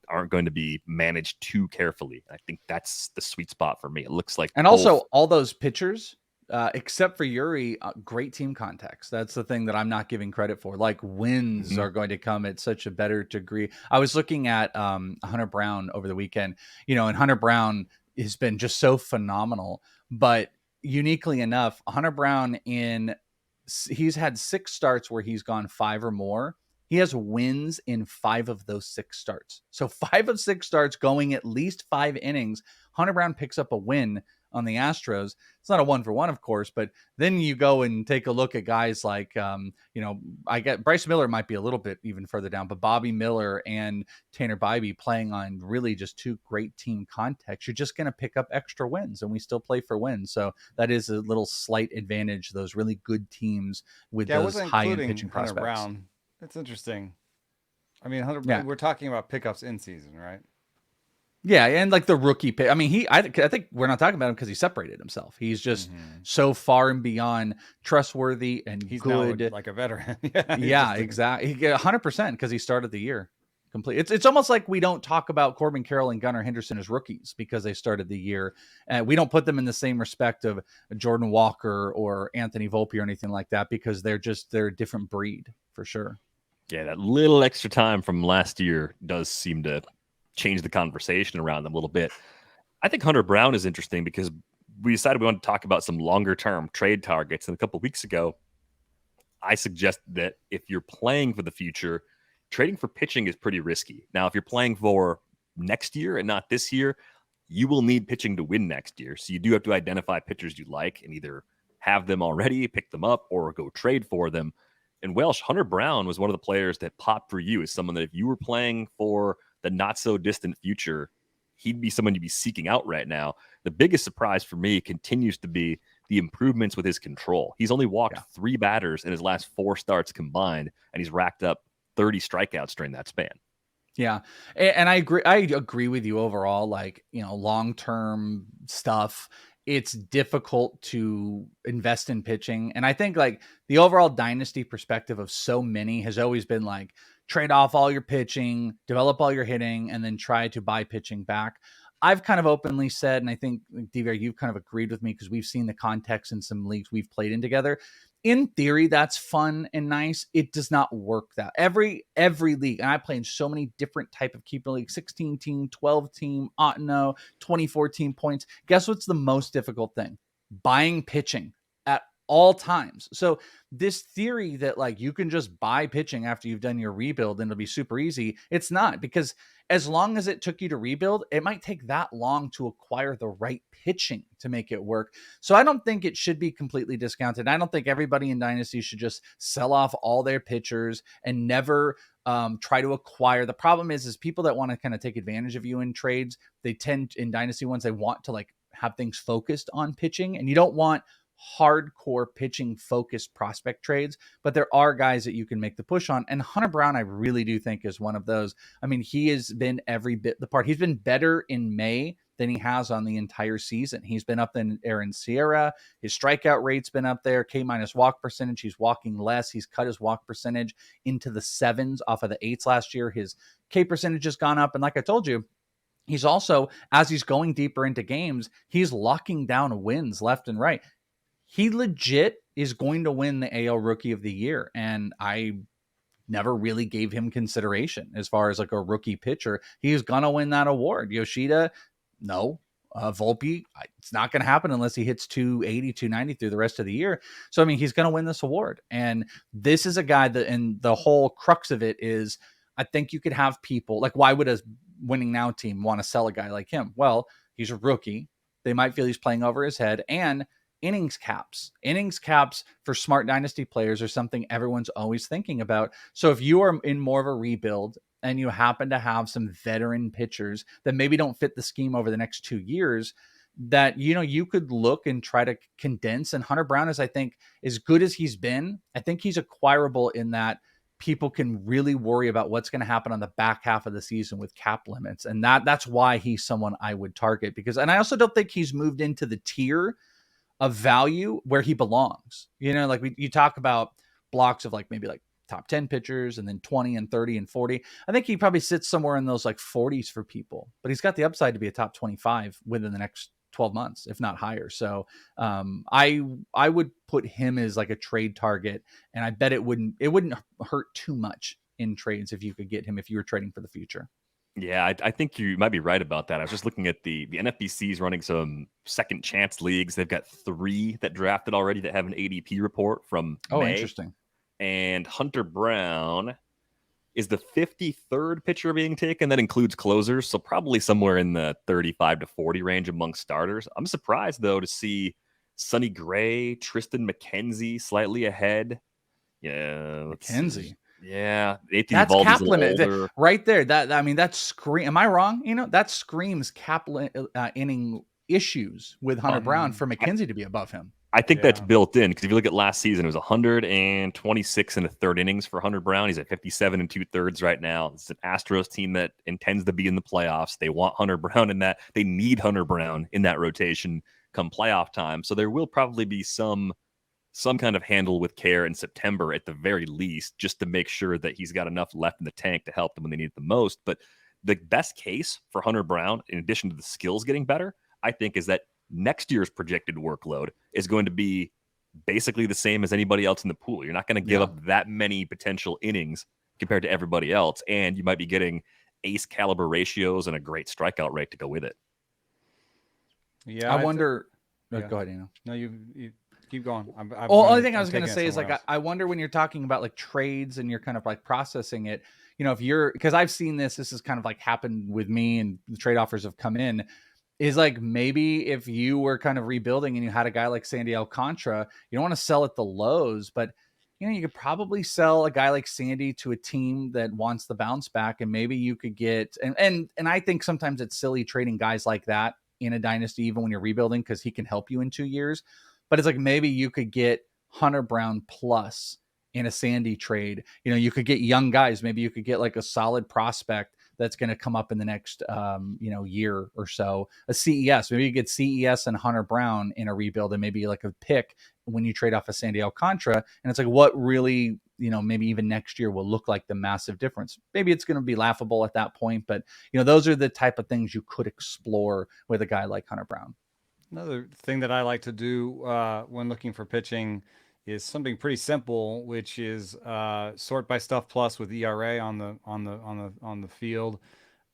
aren't going to be managed too carefully. I think that's the sweet spot for me. It looks like, and also all those pitchers, except for Yuri, great team context. That's the thing that I'm not giving credit for. Like wins are going to come at such a better degree. I was looking at Hunter Brown over the weekend, and Hunter Brown has been just so phenomenal. But uniquely enough, Hunter Brown he's had 6 starts where he's gone 5 or more. He has wins in 5 of those 6 starts. So 5 of 6 starts going at least 5 innings. Hunter Brown picks up a win on the Astros. It's not a 1-for-1, of course, but then you go and take a look at guys like, I get Bryce Miller might be a little bit even further down, but Bobby Miller and Tanner Bybee playing on really just 2 great team contexts. You're just going to pick up extra wins, and we still play for wins. So that is a little slight advantage, those really good teams with those high-end pitching prospects. Brown. That's interesting. I mean, we're talking about pickups in season, right? Yeah, and like the rookie pick. I mean, I think we're not talking about him because he separated himself. He's just so far and beyond trustworthy and he's good, now like a veteran. Exactly. 100% because he started the year complete. It's almost like we don't talk about Corbin Carroll and Gunnar Henderson as rookies because they started the year. We don't put them in the same respect of Jordan Walker or Anthony Volpe or anything like that because they're a different breed for sure. Yeah, that little extra time from last year does seem to change the conversation around them a little bit. I think Hunter Brown is interesting because we decided we wanted to talk about some longer term trade targets. And a couple of weeks ago, I suggest that if you're playing for the future, trading for pitching is pretty risky. Now, if you're playing for next year and not this year, you will need pitching to win next year. So you do have to identify pitchers you like and either have them already, pick them up, or go trade for them. And Welsh, Hunter Brown was one of the players that popped for you as someone that if you were playing for the not so distant future, he'd be someone you'd be seeking out right now. The biggest surprise for me continues to be the improvements with his control. He's only walked 3 batters in his last 4 starts combined, and he's racked up 30 strikeouts during that span. Yeah. And I agree with you overall, like, long-term stuff. It's difficult to invest in pitching. And I think like the overall dynasty perspective of so many has always been like trade off all your pitching, develop all your hitting, and then try to buy pitching back. I've kind of openly said, and I think DVR, you've kind of agreed with me because we've seen the context in some leagues we've played in together. In theory, that's fun and nice. It does not work that every league, and I play in so many different type of keeper leagues, 16 team, 12 team, Otno, 24 team points. Guess what's the most difficult thing? Buying pitching at all times. So this theory that like you can just buy pitching after you've done your rebuild and it'll be super easy, it's not, because as long as it took you to rebuild, it might take that long to acquire the right pitching to make it work. So I don't think it should be completely discounted. I don't think everybody in Dynasty should just sell off all their pitchers and never try to acquire. The problem is people that want to kind of take advantage of you in trades, they tend in Dynasty ones, they want to like have things focused on pitching, and you don't want hardcore pitching focused prospect trades, but there are guys that you can make the push on. And Hunter Brown, I really do think is one of those. I mean, he has been every bit the part. He's been better in May than he has on the entire season. He's been up in Aaron Sierra. His strikeout rate's been up there. K- walk percentage. He's walking less. He's cut his walk percentage into the 7s off of the 8s last year. His K percentage has gone up. And like I told you, he's also, as he's going deeper into games, he's locking down wins left and right. He legit is going to win the AL Rookie of the Year. And I never really gave him consideration as far as like a rookie pitcher. He's going to win that award. Yoshida, no. Volpe, it's not going to happen unless he hits 280, 290 through the rest of the year. So, I mean, he's going to win this award. And this is a guy that, and the whole crux of it is, I think you could have people, like, why would a winning now team want to sell a guy like him? Well, he's a rookie. They might feel he's playing over his head, and innings caps for smart dynasty players are something everyone's always thinking about. So if you are in more of a rebuild and you happen to have some veteran pitchers that maybe don't fit the scheme over the next 2 years, that, you know, you could look and try to condense. And Hunter Brown is, I think, as good as he's been, I think he's acquirable in that people can really worry about what's going to happen on the back half of the season with cap limits. And that's why he's someone I would target, because, and I also don't think he's moved into the tier of value where he belongs. You know, like you talk about blocks of like maybe like top 10 pitchers and then 20 and 30 and 40. I think he probably sits somewhere in those like 40s for people, but he's got the upside to be a top 25 within the next 12 months, if not higher. So I would put him as like a trade target, and I bet it wouldn't hurt too much in trades if you could get him, if you were trading for the future. Yeah, I think you might be right about that. I was just looking at the NFBC's running some second chance leagues. They've got 3 that drafted already that have an ADP report from May. Interesting. And Hunter Brown is the 53rd pitcher being taken. That includes closers, so probably somewhere in the 35 to 40 range among starters. I'm surprised, though, to see Sonny Gray, Tristan McKenzie slightly ahead. Yeah, McKenzie. Yeah, that's cap limit right there. That scream. Am I wrong? You know, that screams cap inning issues with Hunter Brown for McKenzie to be above him. I think that's built in, because if you look at last season, it was 126 and a third innings for Hunter Brown. He's at 57 and 2/3 right now. It's an Astros team that intends to be in the playoffs. They want Hunter Brown in that. They need Hunter Brown in that rotation come playoff time. So there will probably be some kind of handle with care in September at the very least, just to make sure that he's got enough left in the tank to help them when they need it the most. But the best case for Hunter Brown, in addition to the skills getting better, I think, is that next year's projected workload is going to be basically the same as anybody else in the pool. You're not going to give up that many potential innings compared to everybody else, and you might be getting ace caliber ratios and a great strikeout rate to go with it. Yeah, I wonder. Go ahead, Eno. No, you keep going. Only thing I was going to say is like, I wonder when you're talking about like trades and you're kind of like processing it, you know, if you're, because I've seen this is kind of like happened with me and the trade offers have come in, is like, maybe if you were kind of rebuilding and you had a guy like Sandy Alcantara, you don't want to sell at the lows, but you know, you could probably sell a guy like Sandy to a team that wants the bounce back, and maybe you could get, and I think sometimes it's silly trading guys like that in a dynasty, even when you're rebuilding, because he can help you in 2 years. But it's like, maybe you could get Hunter Brown plus in a Sandy trade. You know, you could get young guys. Maybe you could get like a solid prospect that's going to come up in the next, year or so. A CES, maybe you get CES and Hunter Brown in a rebuild, and maybe like a pick when you trade off a Sandy Alcantara. And it's like, what really, you know, maybe even next year will look like the massive difference. Maybe it's going to be laughable at that point, but you know, those are the type of things you could explore with a guy like Hunter Brown. Another thing that I like to do when looking for pitching is something pretty simple, which is sort by stuff plus with ERA on the field.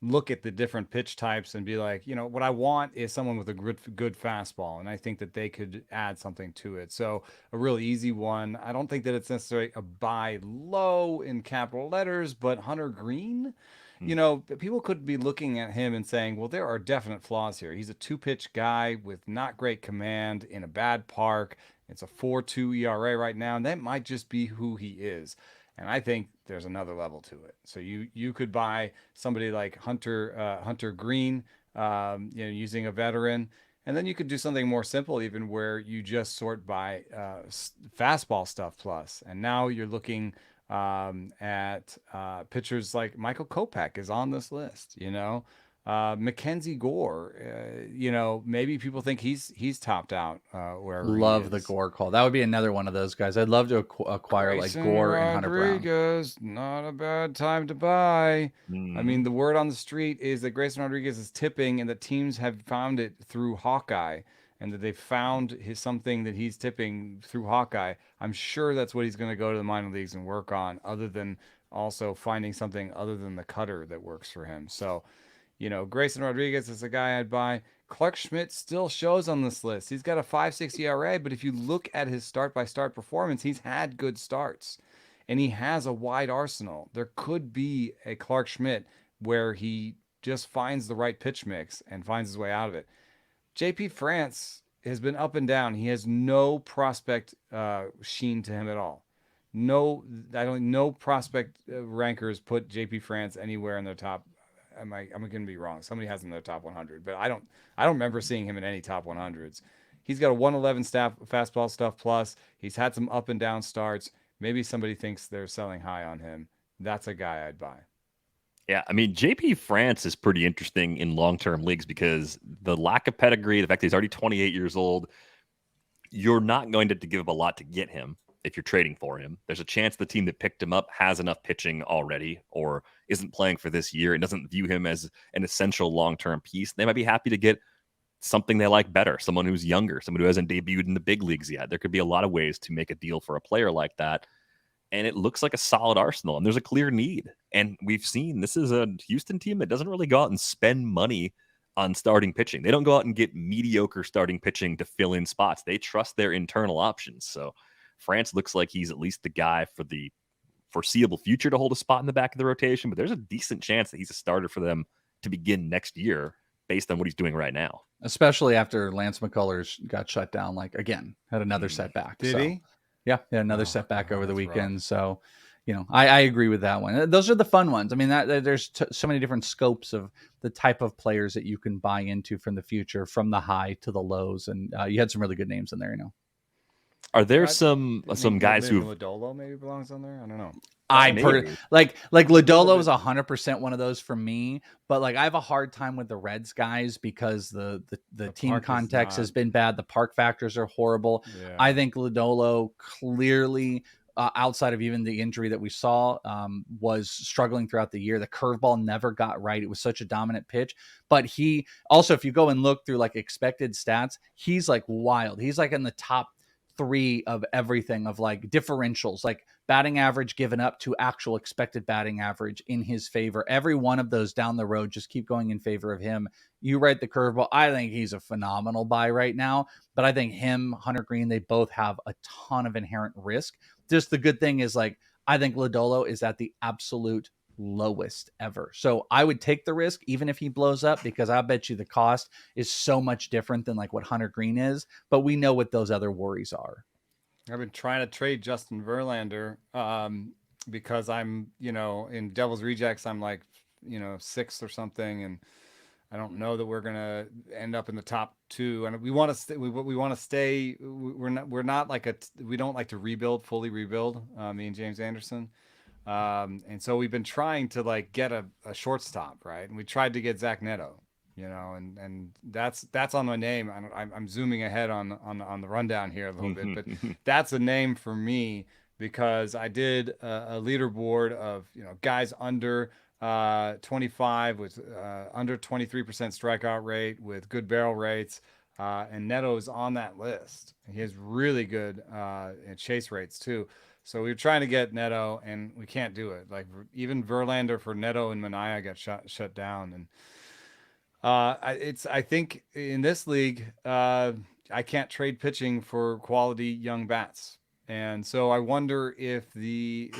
look at the different pitch types and be like, you know, what I want is someone with a good fastball, and I think that they could add something to it. So a real easy one. I don't think that it's necessarily a buy low in capital letters, but Hunter Green, you know, people could be looking at him and saying, well, there are definite flaws here. He's a 2-pitch guy with not great command in a bad park. It's a 4.2 ERA right now, and that might just be who he is. And I think there's another level to it. So you could buy somebody like Hunter Green, you know, using a veteran, and then you could do something more simple, even where you just sort by fastball stuff plus. And now you're looking at pitchers like Michael Kopech is on this list. You know, Mackenzie Gore. You know, maybe people think he's topped out wherever Love he the is. Gore call. That would be another one of those guys. I'd love to acquire Grayson like Gore and Hunter Brown. Rodriguez, not a bad time to buy. I mean, the word on the street is that Grayson Rodriguez is tipping, and that teams have found it through Hawkeye, and that they found something that he's tipping through Hawkeye. I'm sure that's what he's going to go to the minor leagues and work on, other than also finding something other than the cutter that works for him. So, you know, Grayson Rodriguez is a guy I'd buy. Clark Schmidt still shows on this list. He's got a 5.6 ERA, but if you look at his start-by-start performance, he's had good starts, and he has a wide arsenal. There could be a Clark Schmidt where he just finds the right pitch mix and finds his way out of it. JP France has been up and down. He has no prospect sheen to him at all. No prospect rankers put JP France anywhere in their top. I'm going to be wrong. Somebody has him in their top 100, but I don't remember seeing him in any top 100s. He's got a 111 fastball stuff plus. He's had some up and down starts. Maybe somebody thinks they're selling high on him. That's a guy I'd buy. Yeah, I mean, JP France is pretty interesting in long-term leagues because the lack of pedigree, the fact that he's already 28 years old, you're not going to give up a lot to get him if you're trading for him. There's a chance the team that picked him up has enough pitching already or isn't playing for this year and doesn't view him as an essential long-term piece. They might be happy to get something they like better, someone who's younger, someone who hasn't debuted in the big leagues yet. There could be a lot of ways to make a deal for a player like that. And it looks like a solid arsenal, and there's a clear need. And we've seen this is a Houston team that doesn't really go out and spend money on starting pitching. They don't go out and get mediocre starting pitching to fill in spots. They trust their internal options. So France looks like he's at least the guy for the foreseeable future to hold a spot in the back of the rotation, but there's a decent chance that he's a starter for them to begin next year based on what he's doing right now. Especially after Lance McCullers got shut down, like again, had another setback. Did he? Yeah, another setback over the weekend. Rough. So, you know, I agree with that one. Those are the fun ones. I mean, there's so many different scopes of the type of players that you can buy into from the future, from the high to the lows, and you had some really good names in there. You know, are there some guys who Lodolo maybe belongs on there? I don't know. Like Lodolo is 100% one of those for me, but like I have a hard time with the Reds guys because the team context has been bad. The park factors are horrible. Yeah. I think Lodolo clearly, outside of even the injury that we saw, was struggling throughout the year. The curveball never got right. It was such a dominant pitch, but he also, if you go and look through like expected stats, he's like wild. He's like in the top 3 of everything, of like differentials, like batting average given up to actual expected batting average in his favor. Every one of those down the road just keep going in favor of him. You write the curveball. I think he's a phenomenal buy right now, but I think him, Hunter Green, they both have a ton of inherent risk. Just the good thing is like, I think Lodolo is at the absolute lowest ever. So I would take the risk even if he blows up, because I bet you the cost is so much different than like what Hunter Green is, but we know what those other worries are. I've been trying to trade Justin Verlander because I'm, you know, in Devil's Rejects, I'm like, you know, 6th or something. And I don't know that we're going to end up in the top 2. And we want to stay, we want to stay. We're not like we don't like to fully rebuild, me and James Anderson. And so we've been trying to like get a shortstop, right? And we tried to get Zach Neto, you know, and that's on my name. I'm zooming ahead on the rundown here a little bit, but that's a name for me because I did a leaderboard of, you know, guys under 25 with under 23% strikeout rate with good barrel rates, and Neto's on that list. He has really good chase rates too. So we were trying to get Neto, and we can't do it. Like even Verlander for Neto and Manaea got shut down. And I think in this league, I can't trade pitching for quality young bats. And so I wonder if the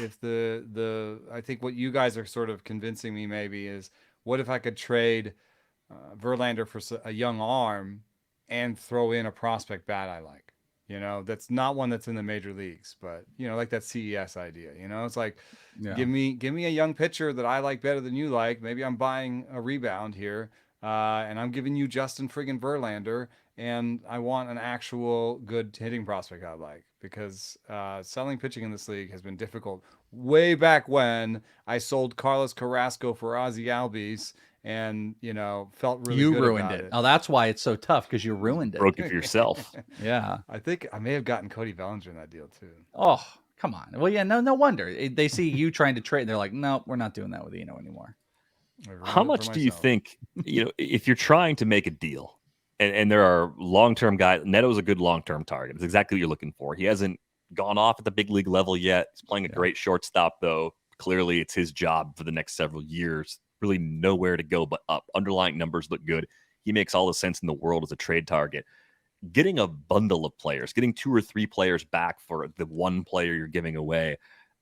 I think what you guys are sort of convincing me maybe is, what if I could trade Verlander for a young arm and throw in a prospect bat I like? That's not one that's in the major leagues, but like that CES idea. It's like, give me a young pitcher that I like better than you like. Maybe I'm buying a rebound here, and I'm giving you Justin friggin' Verlander, and I want an actual good hitting prospect I like, because selling pitching in this league has been difficult. Way back when I sold Carlos Carrasco for Ozzie Albies, and felt really good ruined about it. it. Oh, that's why it's so tough, because you ruined it. Broke it for yourself. Yeah. I think I may have gotten Cody Bellinger in that deal too. Oh, come on. Well, yeah, no wonder. They see you trying to trade. They're like, no, we're not doing that with Eno anymore. How much do you think, if you're trying to make a deal, and there are long-term guys, Neto's a good long-term target. It's exactly what you're looking for. He hasn't gone off at the big league level yet. He's playing a great shortstop, though. Clearly, it's his job for the next several years. Really nowhere to go but up. Underlying numbers look good. He makes all the sense in the world as a trade target. Getting a bundle of players, getting 2 or 3 players back for the one player you're giving away,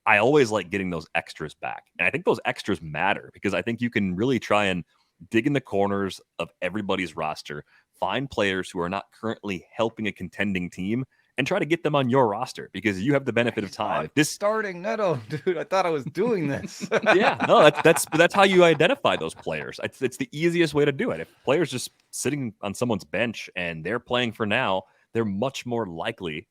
I always like getting those extras back. And I think those extras matter, because I think you can really try and dig in the corners of everybody's roster, find players who are not currently helping a contending team, and try to get them on your roster, because you have the benefit of time. This starting Neto, dude, I thought I was doing this. Yeah, no, that's how you identify those players. It's the easiest way to do it. If players just sitting on someone's bench and they're playing for now, they're much more likely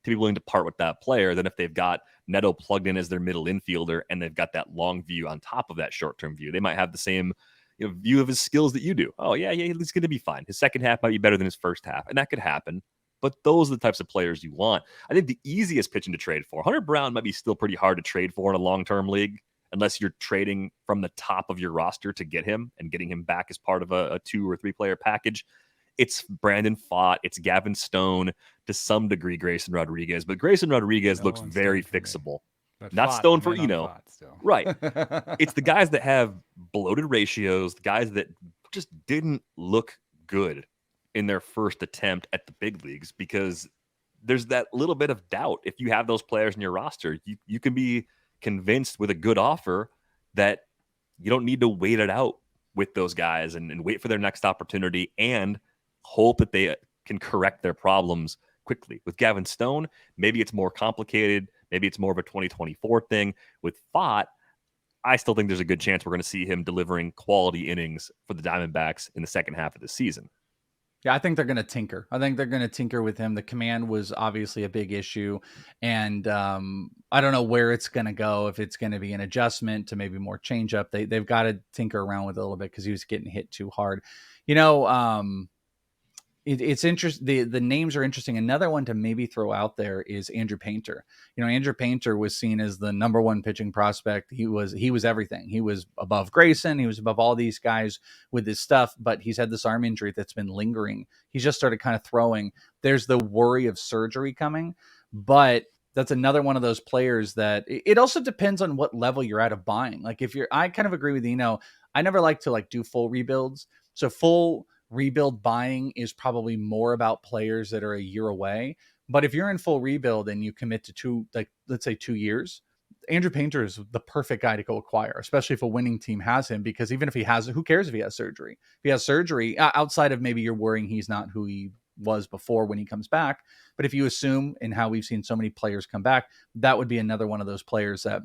to be willing to part with that player than if they've got Neto plugged in as their middle infielder and they've got that long view on top of that short-term view. They might have the same view of his skills that you do. Oh, yeah, he's going to be fine. His second half might be better than his first half, and that could happen. But those are the types of players you want. I think the easiest pitching to trade for, Hunter Brown might be still pretty hard to trade for in a long-term league, unless you're trading from the top of your roster to get him and getting him back as part of a 2 or 3 player package. It's Brandon Pfaadt, it's Gavin Stone, to some degree Grayson Rodriguez, but Grayson Rodriguez looks very fixable. Not Stone for Eno. Right. It's the guys that have bloated ratios, the guys that just didn't look good in their first attempt at the big leagues, because there's that little bit of doubt. If you have those players in your roster, you can be convinced with a good offer that you don't need to wait it out with those guys and wait for their next opportunity and hope that they can correct their problems quickly. With Gavin Stone, maybe it's more complicated. Maybe it's more of a 2024 thing. With Pfaadt, I still think there's a good chance we're going to see him delivering quality innings for the Diamondbacks in the second half of the season. Yeah, I think they're going to tinker. I think they're going to tinker with him. The command was obviously a big issue, and I don't know where it's going to go. If it's going to be an adjustment to maybe more changeup, they've got to tinker around with it a little bit, because he was getting hit too hard. It's interesting. The names are interesting. Another one to maybe throw out there is Andrew Painter. Andrew Painter was seen as the number 1 pitching prospect. He was everything. He was above Grayson. He was above all these guys with his stuff, but he's had this arm injury that's been lingering. He's just started kind of throwing. There's the worry of surgery coming, but that's another one of those players that it also depends on what level you're at of buying. Like I kind of agree with Eno. I never like to do full rebuilds. So full rebuild buying is probably more about players that are a year away. But if you're in full rebuild and you commit to let's say 2 years, Andrew Painter is the perfect guy to go acquire, especially if a winning team has him, because even if he has, who cares if he has surgery? If he has surgery, outside of maybe you're worrying he's not who he was before when he comes back. But if you assume, in how we've seen so many players come back, that would be another one of those players that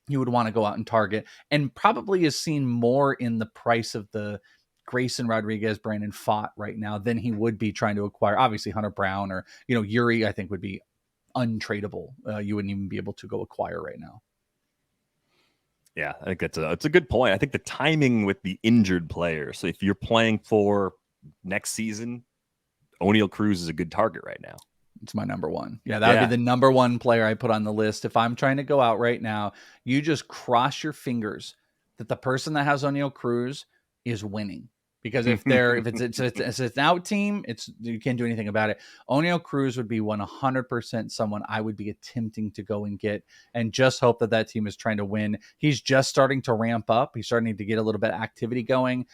you would want to go out and target, and probably is seen more in the price of the Grayson, Rodriguez, Brandon Pfaadt right now than he would be trying to acquire. Obviously, Hunter Brown or Yuri, I think would be untradeable. You wouldn't even be able to go acquire right now. Yeah, I think it's a good point. I think the timing with the injured players. So if you're playing for next season, Oneil Cruz is a good target right now. It's my number 1. Yeah, that would be the number 1 player I put on the list. If I'm trying to go out right now, you just cross your fingers that the person that has Oneil Cruz is winning. because if it's an out team, you can't do anything about it. Oneil Cruz would be 100% someone I would be attempting to go and get, and just hope that team is trying to win. He's just starting to ramp up. He's starting to get a little bit of activity going.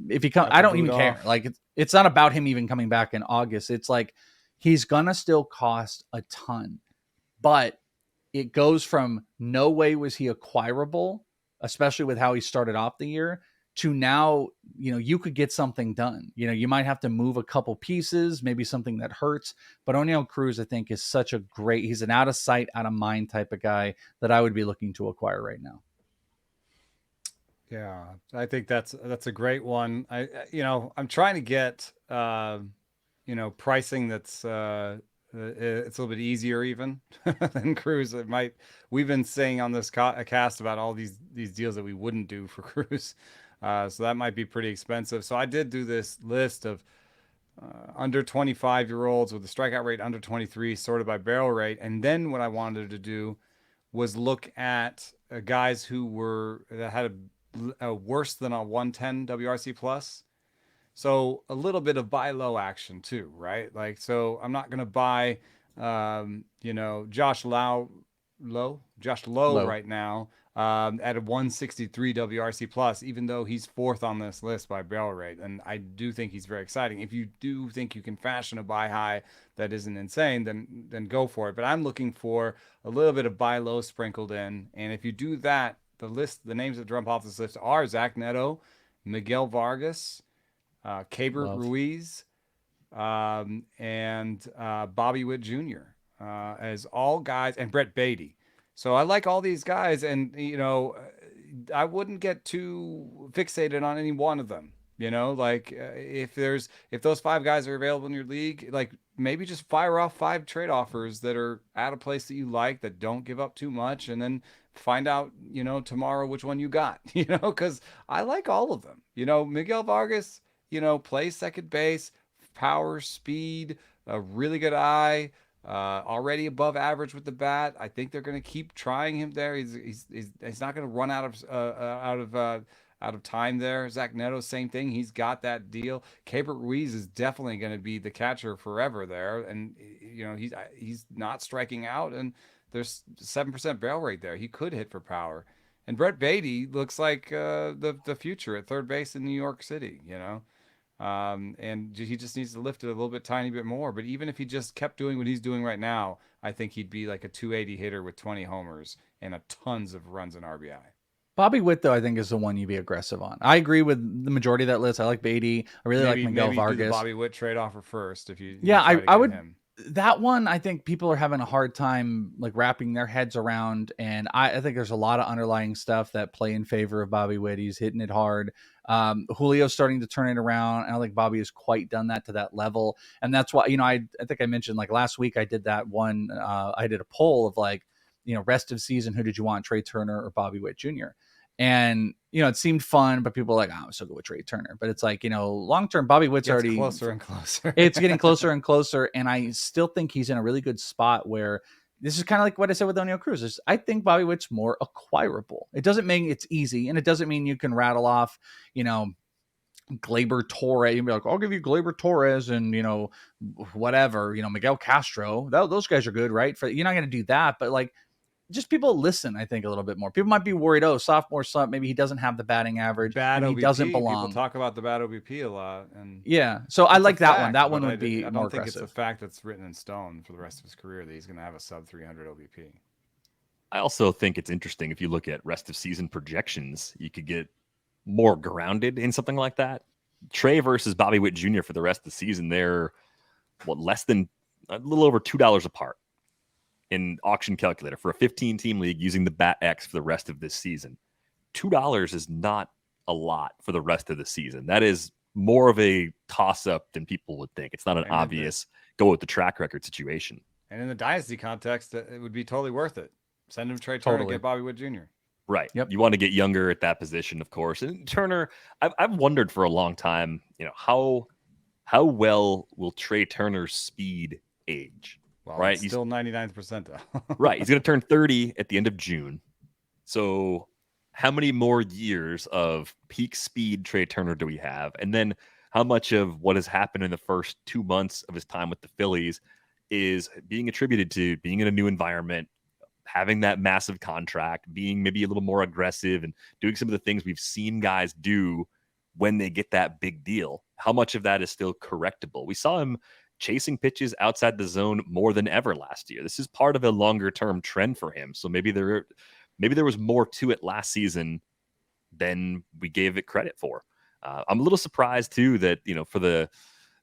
If he comes, I don't even care. Like it's not about him even coming back in August. It's like he's gonna still cost a ton, but it goes from no way was he acquirable, especially with how he started off the year, to now, you could get something done. You might have to move a couple pieces, maybe something that hurts. But Oneil Cruz, I think, is he's an out of sight, out of mind type of guy that I would be looking to acquire right now. Yeah, I think that's a great one. I'm trying to get, pricing that's, it's a little bit easier even than Cruz. We've been saying on this cast about all these deals that we wouldn't do for Cruz. So that might be pretty expensive. So I did do this list of under 25-year-olds with a strikeout rate under 23 sorted by barrel rate. And then what I wanted to do was look at guys that had a worse than a 110 WRC plus. So a little bit of buy low action too, right? Like, so I'm not going to buy, Josh Lowe right now at a 163 WRC plus, even though he's fourth on this list by barrel rate. And I do think he's very exciting. If you do think you can fashion a buy high that isn't insane, then go for it. But I'm looking for a little bit of buy low sprinkled in. And if you do that, the names that jump off this list are Zach Neto, Miguel Vargas, Gilbert Ruiz, and Bobby Witt Jr. As all guys, and Brett Beatty. So I like all these guys, and I wouldn't get too fixated on any one of them. If those 5 guys are available in your league, like maybe just fire off 5 trade offers that are at a place that you like, that don't give up too much, and then find out, tomorrow which one you got, because I like all of them. Miguel Vargas, plays second base, power, speed, a really good eye, already above average with the bat. I think they're going to keep trying him there. He's not going to run out of time there. Zach Neto, same thing. He's got that deal. Gilbert Ruiz is definitely going to be the catcher forever there, and he's not striking out, and there's 7% barrel rate there. He could hit for power. And Brett Beatty looks like the future at third base in New York City, and he just needs to lift it a little bit, tiny bit more. But even if he just kept doing what he's doing right now, I think he'd be like a 280 hitter with 20 homers and a tons of runs and RBI. Bobby Witt, though, I think is the one you'd be aggressive on. I agree with the majority of that list. I like Beatty. I really like Miguel Vargas. Do the Bobby Witt trade offer first if you. I would. Him. That one, I think people are having a hard time like wrapping their heads around, and I think there's a lot of underlying stuff that play in favor of Bobby Witt. He's hitting it hard. Julio's starting to turn it around. I don't think Bobby has quite done that to that level, and that's why I think I mentioned like last week I did that one. I did a poll of like rest of season, who did you want, Trey Turner or Bobby Witt Jr. And, it seemed fun, but people were like, I'm still good with Trey Turner. But it's like, long-term, Bobby Witt's already closer and closer. It's getting closer and closer. And I still think he's in a really good spot where this is kind of like what I said with Oneil Cruz. I think Bobby Witt's more acquirable. It doesn't mean it's easy. And it doesn't mean you can rattle off, Gleyber Torres. You'd be like, I'll give you Gleyber Torres and, whatever, Miguel Castro. Those guys are good, right? You're not going to do that. But like, just people listen, I think, a little bit more. People might be worried, sophomore slump, maybe he doesn't have the batting average. Bad OBP. He doesn't belong. People talk about the bad OBP a lot. And yeah, so I like that one. That one would be more aggressive. I don't think it's a fact that's written in stone for the rest of his career that he's going to have a sub 300 OBP. I also think it's interesting if you look at rest of season projections, you could get more grounded in something like that. Trey versus Bobby Witt Jr. for the rest of the season, they're less than a little over $2 apart in auction calculator for a 15-team league using the Bat X for the rest of this season. $2 is not a lot for the rest of the season. That is more of a toss-up than people would think. It's not an obvious go with the track record situation. And in the dynasty context, it would be totally worth it. Send him Trey Turner and get Bobby Witt Jr. Right. Yep. You want to get younger at that position, of course. And Turner, I've wondered for a long time, how well will Trey Turner's speed age? Well, right. He's still 99th percentile. Right. He's going to turn 30 at the end of June. So how many more years of peak speed Trey Turner do we have? And then how much of what has happened in the first 2 months of his time with the Phillies is being attributed to being in a new environment, having that massive contract, being maybe a little more aggressive and doing some of the things we've seen guys do when they get that big deal? How much of that is still correctable? We saw him chasing pitches outside the zone more than ever last year. This is part of a longer term trend for him. So maybe there was more to it last season than we gave it credit for. I'm a little surprised too that, for the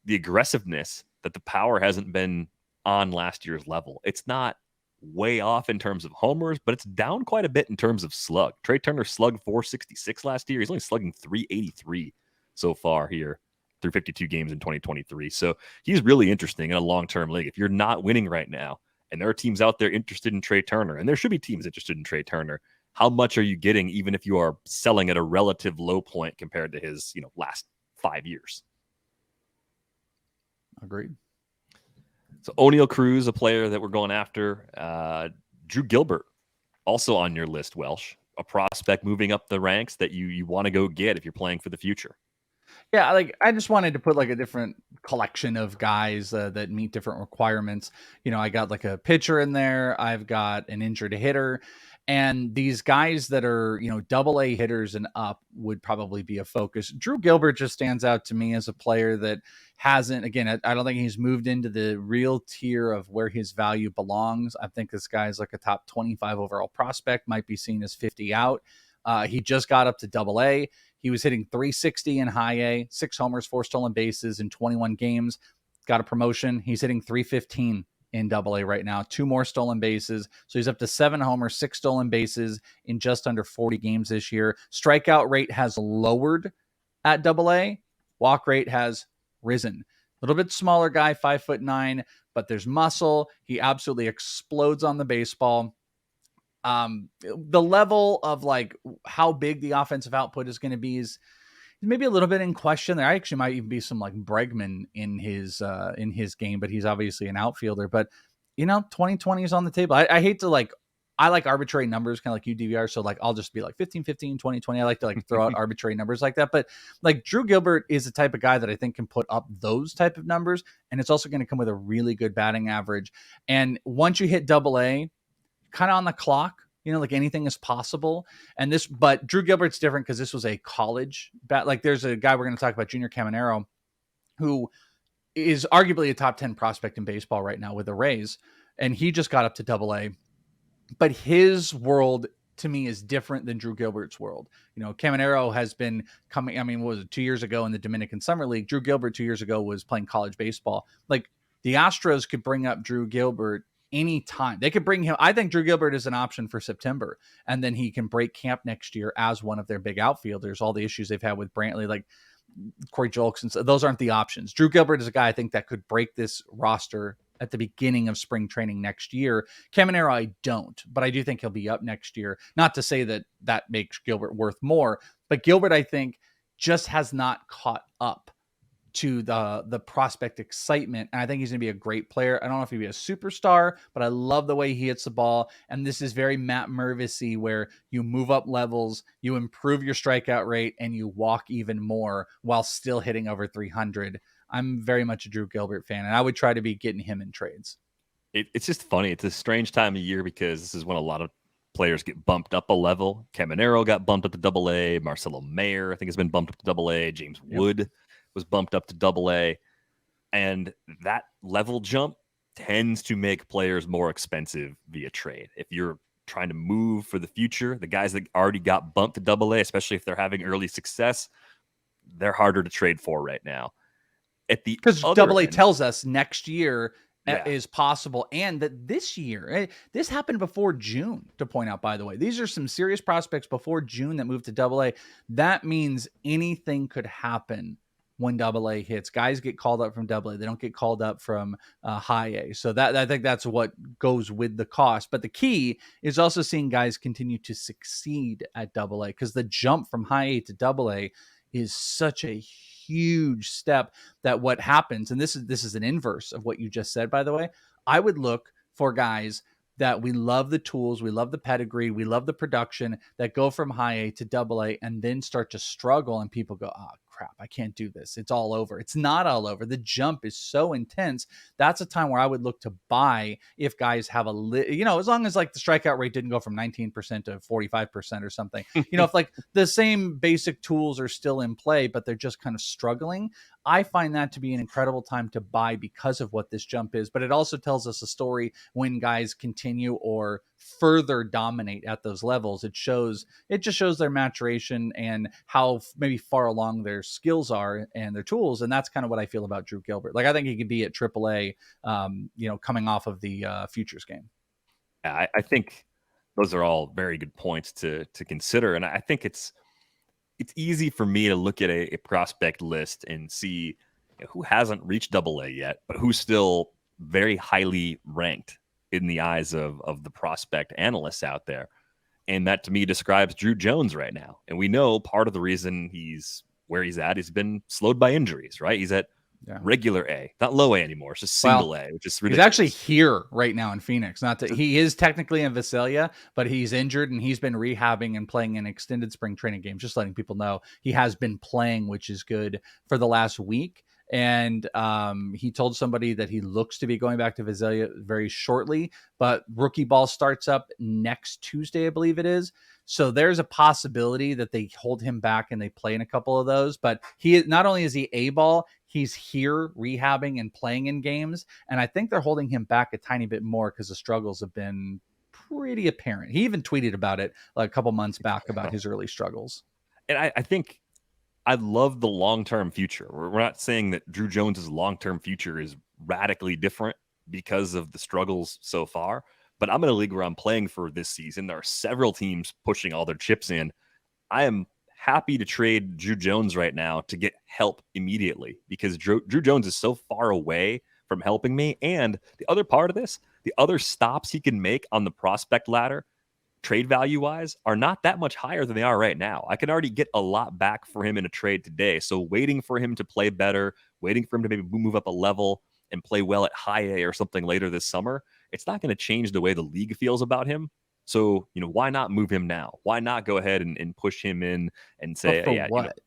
aggressiveness, that the power hasn't been on last year's level. It's not way off in terms of homers, but it's down quite a bit in terms of slug. Trey Turner slugged 466 last year. He's only slugging 383 so far here through 52 games in 2023. So he's really interesting in a long-term league. If you're not winning right now, and there are teams out there interested in Trey Turner, and there should be teams interested in Trey Turner, how much are you getting, even if you are selling at a relative low point compared to his, last 5 years? Agreed. So Oneil Cruz, a player that we're going after. Drew Gilbert, also on your list, Welsh, a prospect moving up the ranks that you want to go get if you're playing for the future. Yeah, I just wanted to put a different collection of guys that meet different requirements. I got a pitcher in there. I've got an injured hitter. And these guys that are, AA hitters and up would probably be a focus. Drew Gilbert just stands out to me as a player that hasn't, again, I don't think he's moved into the real tier of where his value belongs. I think this guy's a top 25 overall prospect, might be seen as 50 out. He just got up to AA. He was hitting 360 in high A, 6 homers, 4 stolen bases in 21 games. Got a promotion. He's hitting 315 in AA right now, 2 more stolen bases. So he's up to 7 homers, 6 stolen bases in just under 40 games this year. Strikeout rate has lowered at AA. Walk rate has risen. A little bit smaller guy, 5'9", but there's muscle. He absolutely explodes on the baseball. The level of how big the offensive output is going to be is maybe a little bit in question. There actually might even be some Bregman in his game, but he's obviously an outfielder. But 2020 is on the table. I hate to I like arbitrary numbers, kind of like you DVR. So I'll just be 15, 15, 20, 20. I like to throw out arbitrary numbers like that. But Drew Gilbert is the type of guy that I think can put up those type of numbers. And it's also going to come with a really good batting average. And once you hit AA, kind of on the clock, anything is possible. But Drew Gilbert's different because this was a college bat. There's a guy we're going to talk about, Junior Caminero, who is arguably a top 10 prospect in baseball right now with the Rays. And he just got up to AA. But his world to me is different than Drew Gilbert's world. Caminero has been coming, what was it, 2 years ago in the Dominican Summer League? Drew Gilbert 2 years ago was playing college baseball. The Astros could bring up Drew Gilbert anytime. They could bring him. I think Drew Gilbert is an option for September, and then he can break camp next year as one of their big outfielders. All the issues they've had with Brantley, Corey Julks, and those aren't the options. Drew Gilbert is a guy I think that could break this roster at the beginning of spring training next year. Caminero, I don't, but I do think he'll be up next year. Not to say that makes Gilbert worth more, but Gilbert, I think, just has not caught up to the prospect excitement. And I think he's going to be a great player. I don't know if he'll be a superstar, but I love the way he hits the ball. And this is very Matt Mervis-y, where you move up levels, you improve your strikeout rate, and you walk even more while still hitting over 300. I'm very much a Drew Gilbert fan, and I would try to be getting him in trades. It's just funny. It's a strange time of year because this is when a lot of players get bumped up a level. Caminero got bumped up to AA. Marcelo Mayer, I think, has been bumped up to AA. James Wood was bumped up to AA. And that level jump tends to make players more expensive via trade. If you're trying to move for the future, the guys that already got bumped to AA, especially if they're having early success, they're harder to trade for right now. Because AA tells us next year is possible, and that this year, this happened before June, to point out, by the way. These are some serious prospects before June that moved to AA. That means anything could happen when AA hits. Guys get called up from AA. They don't get called up from high A. So I think that's what goes with the cost. But the key is also seeing guys continue to succeed at AA, because the jump from high A to AA is such a huge step that what happens, and this is an inverse of what you just said, by the way. I would look for guys that we love the tools, we love the pedigree, we love the production, that go from high A to double A and then start to struggle and people go, oh crap, I can't do this. It's all over. It's not all over. The jump is so intense. That's a time where I would look to buy if guys have as long as like the strikeout rate didn't go from 19% to 45% or something, if like the same basic tools are still in play, but they're just kind of struggling. I find that to be an incredible time to buy because of what this jump is, but it also tells us a story when guys continue or further dominate at those levels. It just shows their maturation and how maybe far along their skills are and their tools. And that's kind of what I feel about Drew Gilbert. Like, I think he could be at AAA, coming off of the futures game. I think those are all very good points to consider. And I think it's easy for me to look at a prospect list and see who hasn't reached AA yet, but who's still very highly ranked in the eyes of the prospect analysts out there. And that to me describes Drew Jones right now. And we know part of the reason he's where he's at, he's been slowed by injuries, right? He's at regular A, not low A anymore. It's just single A, which is ridiculous. He's actually here right now in Phoenix. He is technically in Visalia, but he's injured and he's been rehabbing and playing in extended spring training games. Just letting people know he has been playing, which is good, for the last week. And he told somebody that he looks to be going back to Visalia very shortly, but rookie ball starts up next Tuesday, I believe it is. So there's a possibility that they hold him back and they play in a couple of those. But he not only is he A-ball, he's here rehabbing and playing in games. And I think they're holding him back a tiny bit more because the struggles have been pretty apparent. He even tweeted about it like a couple months back about his early struggles. And I think I love the long-term future. We're not saying that Drew Jones's long-term future is radically different because of the struggles so far, but I'm in a league where I'm playing for this season. There are several teams pushing all their chips in. I am happy to trade Drew Jones right now to get help immediately because Drew Jones is so far away from helping me. And the other part of this, the other stops he can make on the prospect ladder, trade value wise, are not that much higher than they are right now. I can already get a lot back for him in a trade today. So waiting for him to play better, waiting for him to maybe move up a level and play well at high A or something later this summer, it's not going to change the way the league feels about him. So, why not move him now? Why not go ahead and push him in and say, but for what?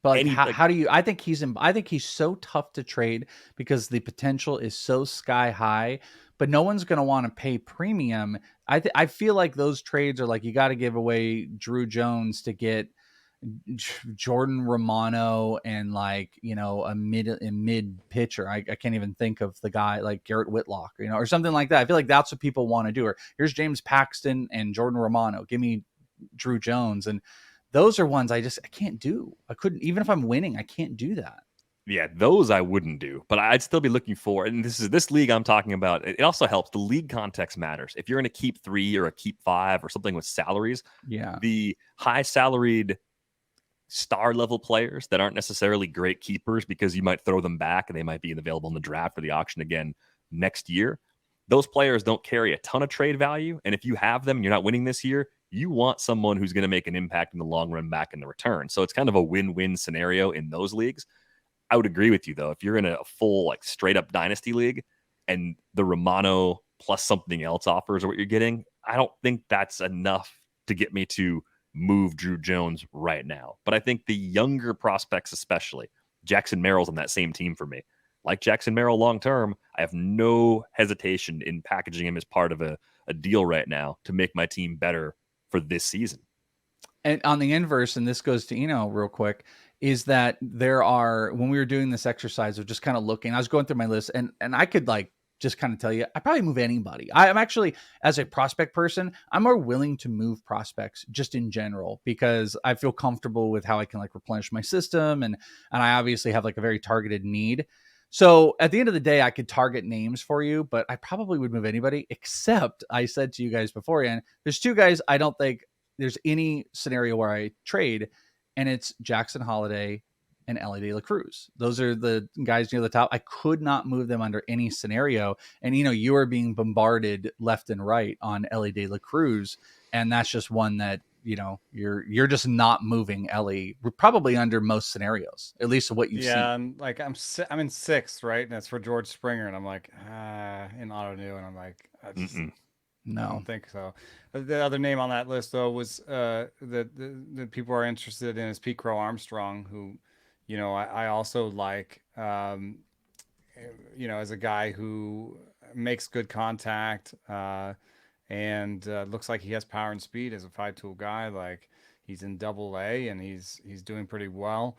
But how do you? I think he's so tough to trade because the potential is so sky high, but no one's going to want to pay premium. I feel like those trades are like, you got to give away Drew Jones to get Jordan Romano and like, a mid pitcher. I can't even think of the guy like Garrett Whitlock, or something like that. I feel like that's what people want to do. Or here's James Paxton and Jordan Romano. Give me Drew Jones. And those are ones I can't do. I couldn't, even if I'm winning, I can't do that. Yeah, those I wouldn't do, but I'd still be looking for, and this league I'm talking about, it also helps. The league context matters. If you're in a keep 3 or a keep 5 or something with salaries, the high salaried star level players that aren't necessarily great keepers because you might throw them back and they might be available in the draft or the auction again next year. Those players don't carry a ton of trade value. And if you have them and you're not winning this year, you want someone who's going to make an impact in the long run back in the return. So it's kind of a win-win scenario in those leagues. I would agree with you, though. If you're in a full, like, straight-up dynasty league and the Romano plus something else offers what you're getting, I don't think that's enough to get me to move Drew Jones right now. But I think the younger prospects, especially, Jackson Merrill's on that same team for me. Like Jackson Merrill long-term, I have no hesitation in packaging him as part of a deal right now to make my team better for this season. And on the inverse, and this goes to Eno real quick, is that there are, when we were doing this exercise of just kind of looking, I was going through my list and I could like just kind of tell you, I probably move anybody. I'm actually, as a prospect person, I'm more willing to move prospects just in general because I feel comfortable with how I can like replenish my system. And I obviously have like a very targeted need. So at the end of the day, I could target names for you, but I probably would move anybody, except I said to you guys beforehand, there's 2 guys I don't think there's any scenario where I trade, and it's Jackson Holiday and Elly Cruz. Those are the guys near the top. I could not move them under any scenario. And, you are being bombarded left and right on Elly Cruz. And that's just one that, you're just not moving Elly probably under most scenarios, at least what you've seen. Yeah, I'm in 6th, right? And it's for George Springer. And I'm like, in auto new. And I'm like, No, I don't think so. The other name on that list, though, was that people are interested in is Pete Crow Armstrong, who, I also like, as a guy who makes good contact and looks like he has power and speed as a 5-tool guy. Like he's in Double-A and he's doing pretty well.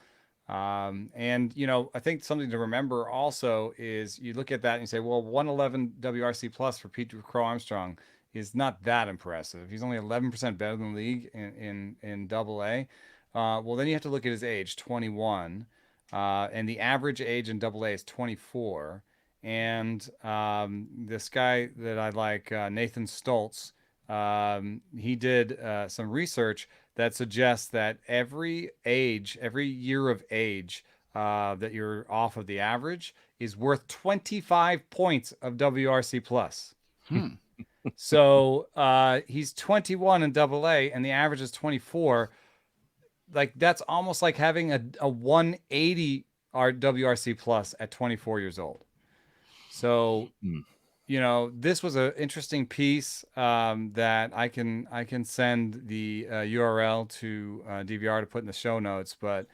And I think something to remember also is you look at that and you say, well, 111 WRC plus for Pete Crow Armstrong is not that impressive. He's only 11% better than the league in Double-A. Well, then you have to look at his age, 21, and the average age in Double-A is 24. And this guy that I like, Nathan Stoltz, he did some research that suggests that every year of age that you're off of the average is worth 25 points of WRC plus. So he's 21 in Double-A and the average is 24. Like that's almost like having a 180 WRC plus at 24 years old. So, this was an interesting piece that I can send the URL to DVR to put in the show notes, but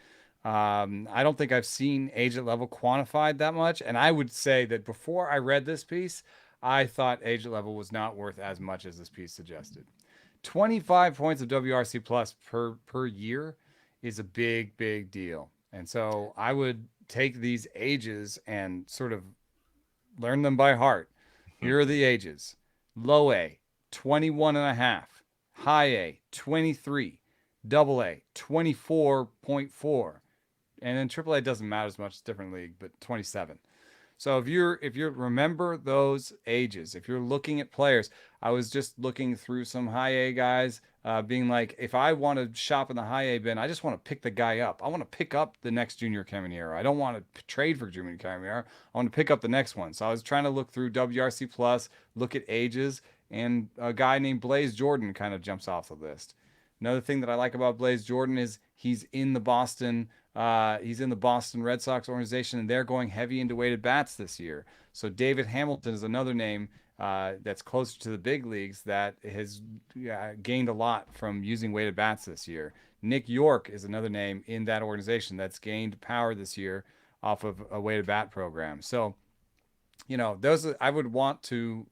I don't think I've seen agent level quantified that much. And I would say that before I read this piece, I thought agent level was not worth as much as this piece suggested. 25 points of WRC plus per year is a big, big deal. And so I would take these ages and sort of learn them by heart. Here are the ages. Low A, 21.5. High A, 23. Double-A, 24.4. And then Triple-A doesn't matter as much, it's a different league, but 27. So if you remember those ages, if you're looking at players, I was just looking through some high A guys, being like, if I want to shop in the high A bin, I just want to pick the guy up. I want to pick up the next Junior Caminero. I don't want to trade for Junior Caminero. I want to pick up the next one. So I was trying to look through WRC plus, look at ages, and a guy named Blaze Jordan kind of jumps off the list. Another thing that I like about Blaze Jordan is he's in the Boston Red Sox organization, and they're going heavy into weighted bats this year. So David Hamilton is another name that's closer to the big leagues that has gained a lot from using weighted bats this year. Nick York is another name in that organization that's gained power this year off of a weighted bat program. So, those I would want to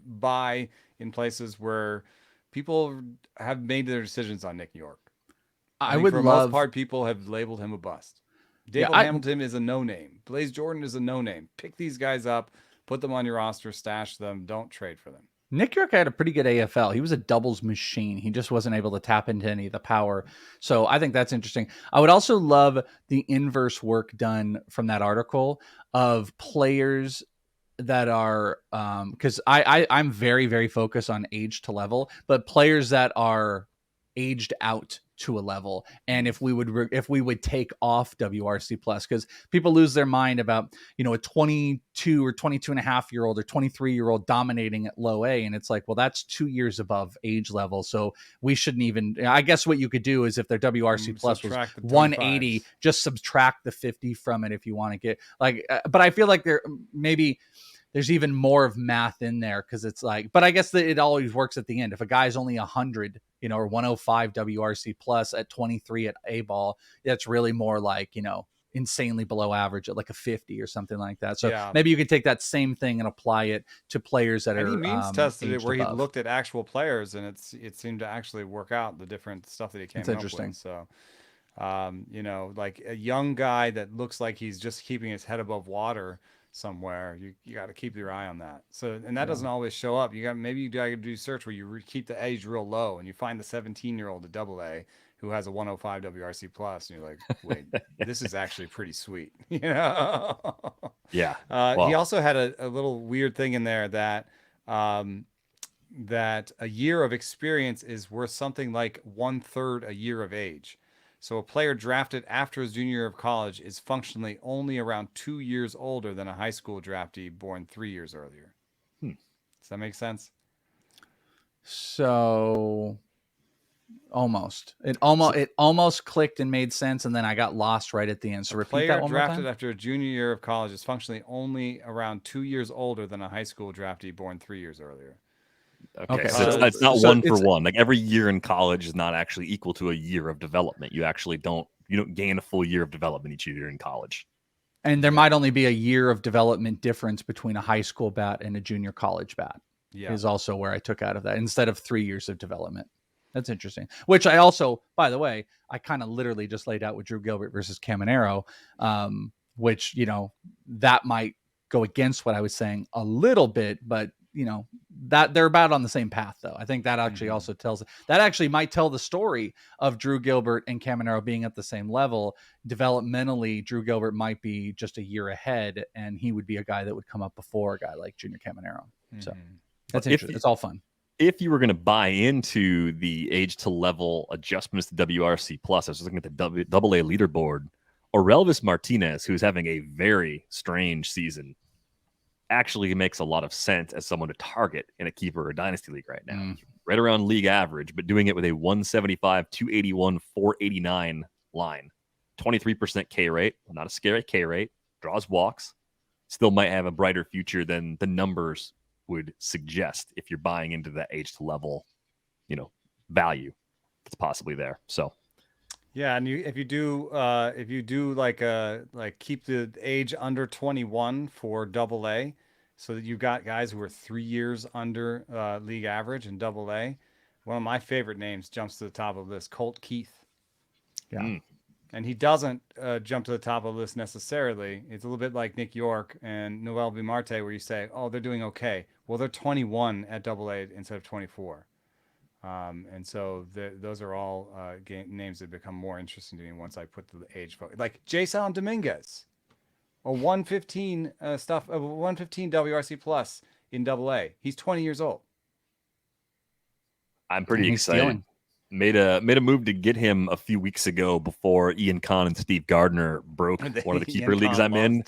buy in places where people have made their decisions on Nick York. I would for the most part, people have labeled him a bust. David Hamilton is a no-name. Blaze Jordan is a no-name. Pick these guys up, put them on your roster, stash them. Don't trade for them. Nick York had a pretty good AFL. He was a doubles machine. He just wasn't able to tap into any of the power. So I think that's interesting. I would also love the inverse work done from that article of players that are because I'm very, very focused on age to level, but players that are aged out to a level, and if we would take off WRC plus, because people lose their mind about a 22 or 22 and a half year old or 23-year-old dominating at low A, and it's like, well, that's 2 years above age level, so we shouldn't even. I guess what you could do is if their WRC plus was 180, just subtract the 50 from it if you want to get like. But I feel like there's even more of math in there because it's like, but I guess that it always works at the end. If a guy's only 100, or 105 WRC plus at 23 at A ball, that's really more like, insanely below average at like a 50 or something like that. So maybe you could take that same thing and apply it to players that are. He means tested it where he looked at actual players and it seemed to actually work out the different stuff that he came up with. So, like a young guy that looks like he's just keeping his head above water somewhere, you got to keep your eye on that. So, and that doesn't always show up. You got to do search where you keep the age real low and you find the 17-year-old at Double-A who has a 105 WRC plus, and you're like, wait, this is actually pretty sweet, Yeah. He also had a little weird thing in there that that a year of experience is worth something like 1/3 a year of age. So a player drafted after his junior year of college is functionally only around 2 years older than a high school draftee born 3 years earlier. Does that make sense? So it almost clicked and made sense, and then I got lost right at the end. So repeat that one more time. Drafted after a junior year of college is functionally only around 2 years older than a high school draftee born 3 years earlier. Okay, so it's not one for one. Like every year in college is not actually equal to a year of development. You actually don't gain a full year of development each year in college. And there might only be a year of development difference between a high school bat and a junior college bat. Yeah, is also where I took out of that instead of 3 years of development. That's interesting. Which I also, by the way, I kind of literally just laid out with Drew Gilbert versus Caminero, which that might go against what I was saying a little bit, but that they're about on the same path though. I think that actually also might tell the story of Drew Gilbert and Caminero being at the same level. Developmentally, Drew Gilbert might be just a year ahead, and he would be a guy that would come up before a guy like Junior Caminero. So that's interesting. It's all fun. If you were going to buy into the age to level adjustments to WRC plus, I was looking at the AA leaderboard. Orelvis Martinez, who's having a very strange season, actually makes a lot of sense as someone to target in a keeper or dynasty league right now. Right around league average, but doing it with a 175, 281, 489 line. 23% K rate. Well, not a scary K rate. Draws walks. Still might have a brighter future than the numbers would suggest if you're buying into that age to level, value that's possibly there. So yeah, and if you do keep the age under 21 for AA, so that you've got guys who are 3 years under league average in AA. One of my favorite names jumps to the top of this, Colt Keith. Yeah. And he doesn't jump to the top of the list necessarily. It's a little bit like Nick York and Noel V. Marte, where you say, oh, they're doing okay. Well, they're 21 at AA instead of 24. And so those are all names that become more interesting to me once I put the age focus. Like Jason Dominguez, a 115 115 WRC plus in AA. He's 20 years old. I'm pretty excited. Made a move to get him a few weeks ago before Ian Kahn and Steve Gardner broke one of the keeper leagues I'm in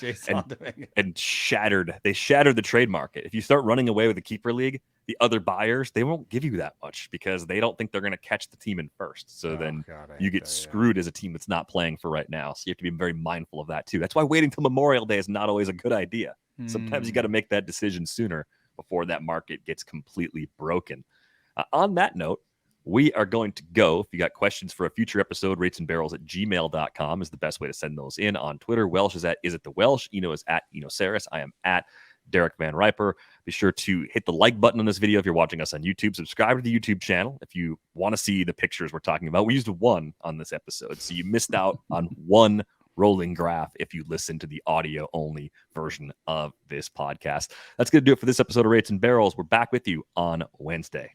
and shattered the trade market. If you start running away with the keeper league, the other buyers, they won't give you that much because they don't think they're going to catch the team in first. So you get screwed as a team that's not playing for right now. So you have to be very mindful of that too. That's why waiting till Memorial Day is not always a good idea. Sometimes you got to make that decision sooner before that market gets completely broken. On that note, we are going to go. If you got questions for a future episode, ratesandbarrels@gmail.com is the best way to send those in. On Twitter, Welsh is it the Welsh? Eno is at Eno Saris. I am at Derek Van Riper. Be sure to hit the like button on this video if you're watching us on YouTube. Subscribe to the YouTube channel if you want to see the pictures we're talking about. We used 1 on this episode, so you missed out on 1 rolling graph if you listen to the audio only version of this podcast. That's going to do it for this episode of Rates and Barrels. We're back with you on Wednesday.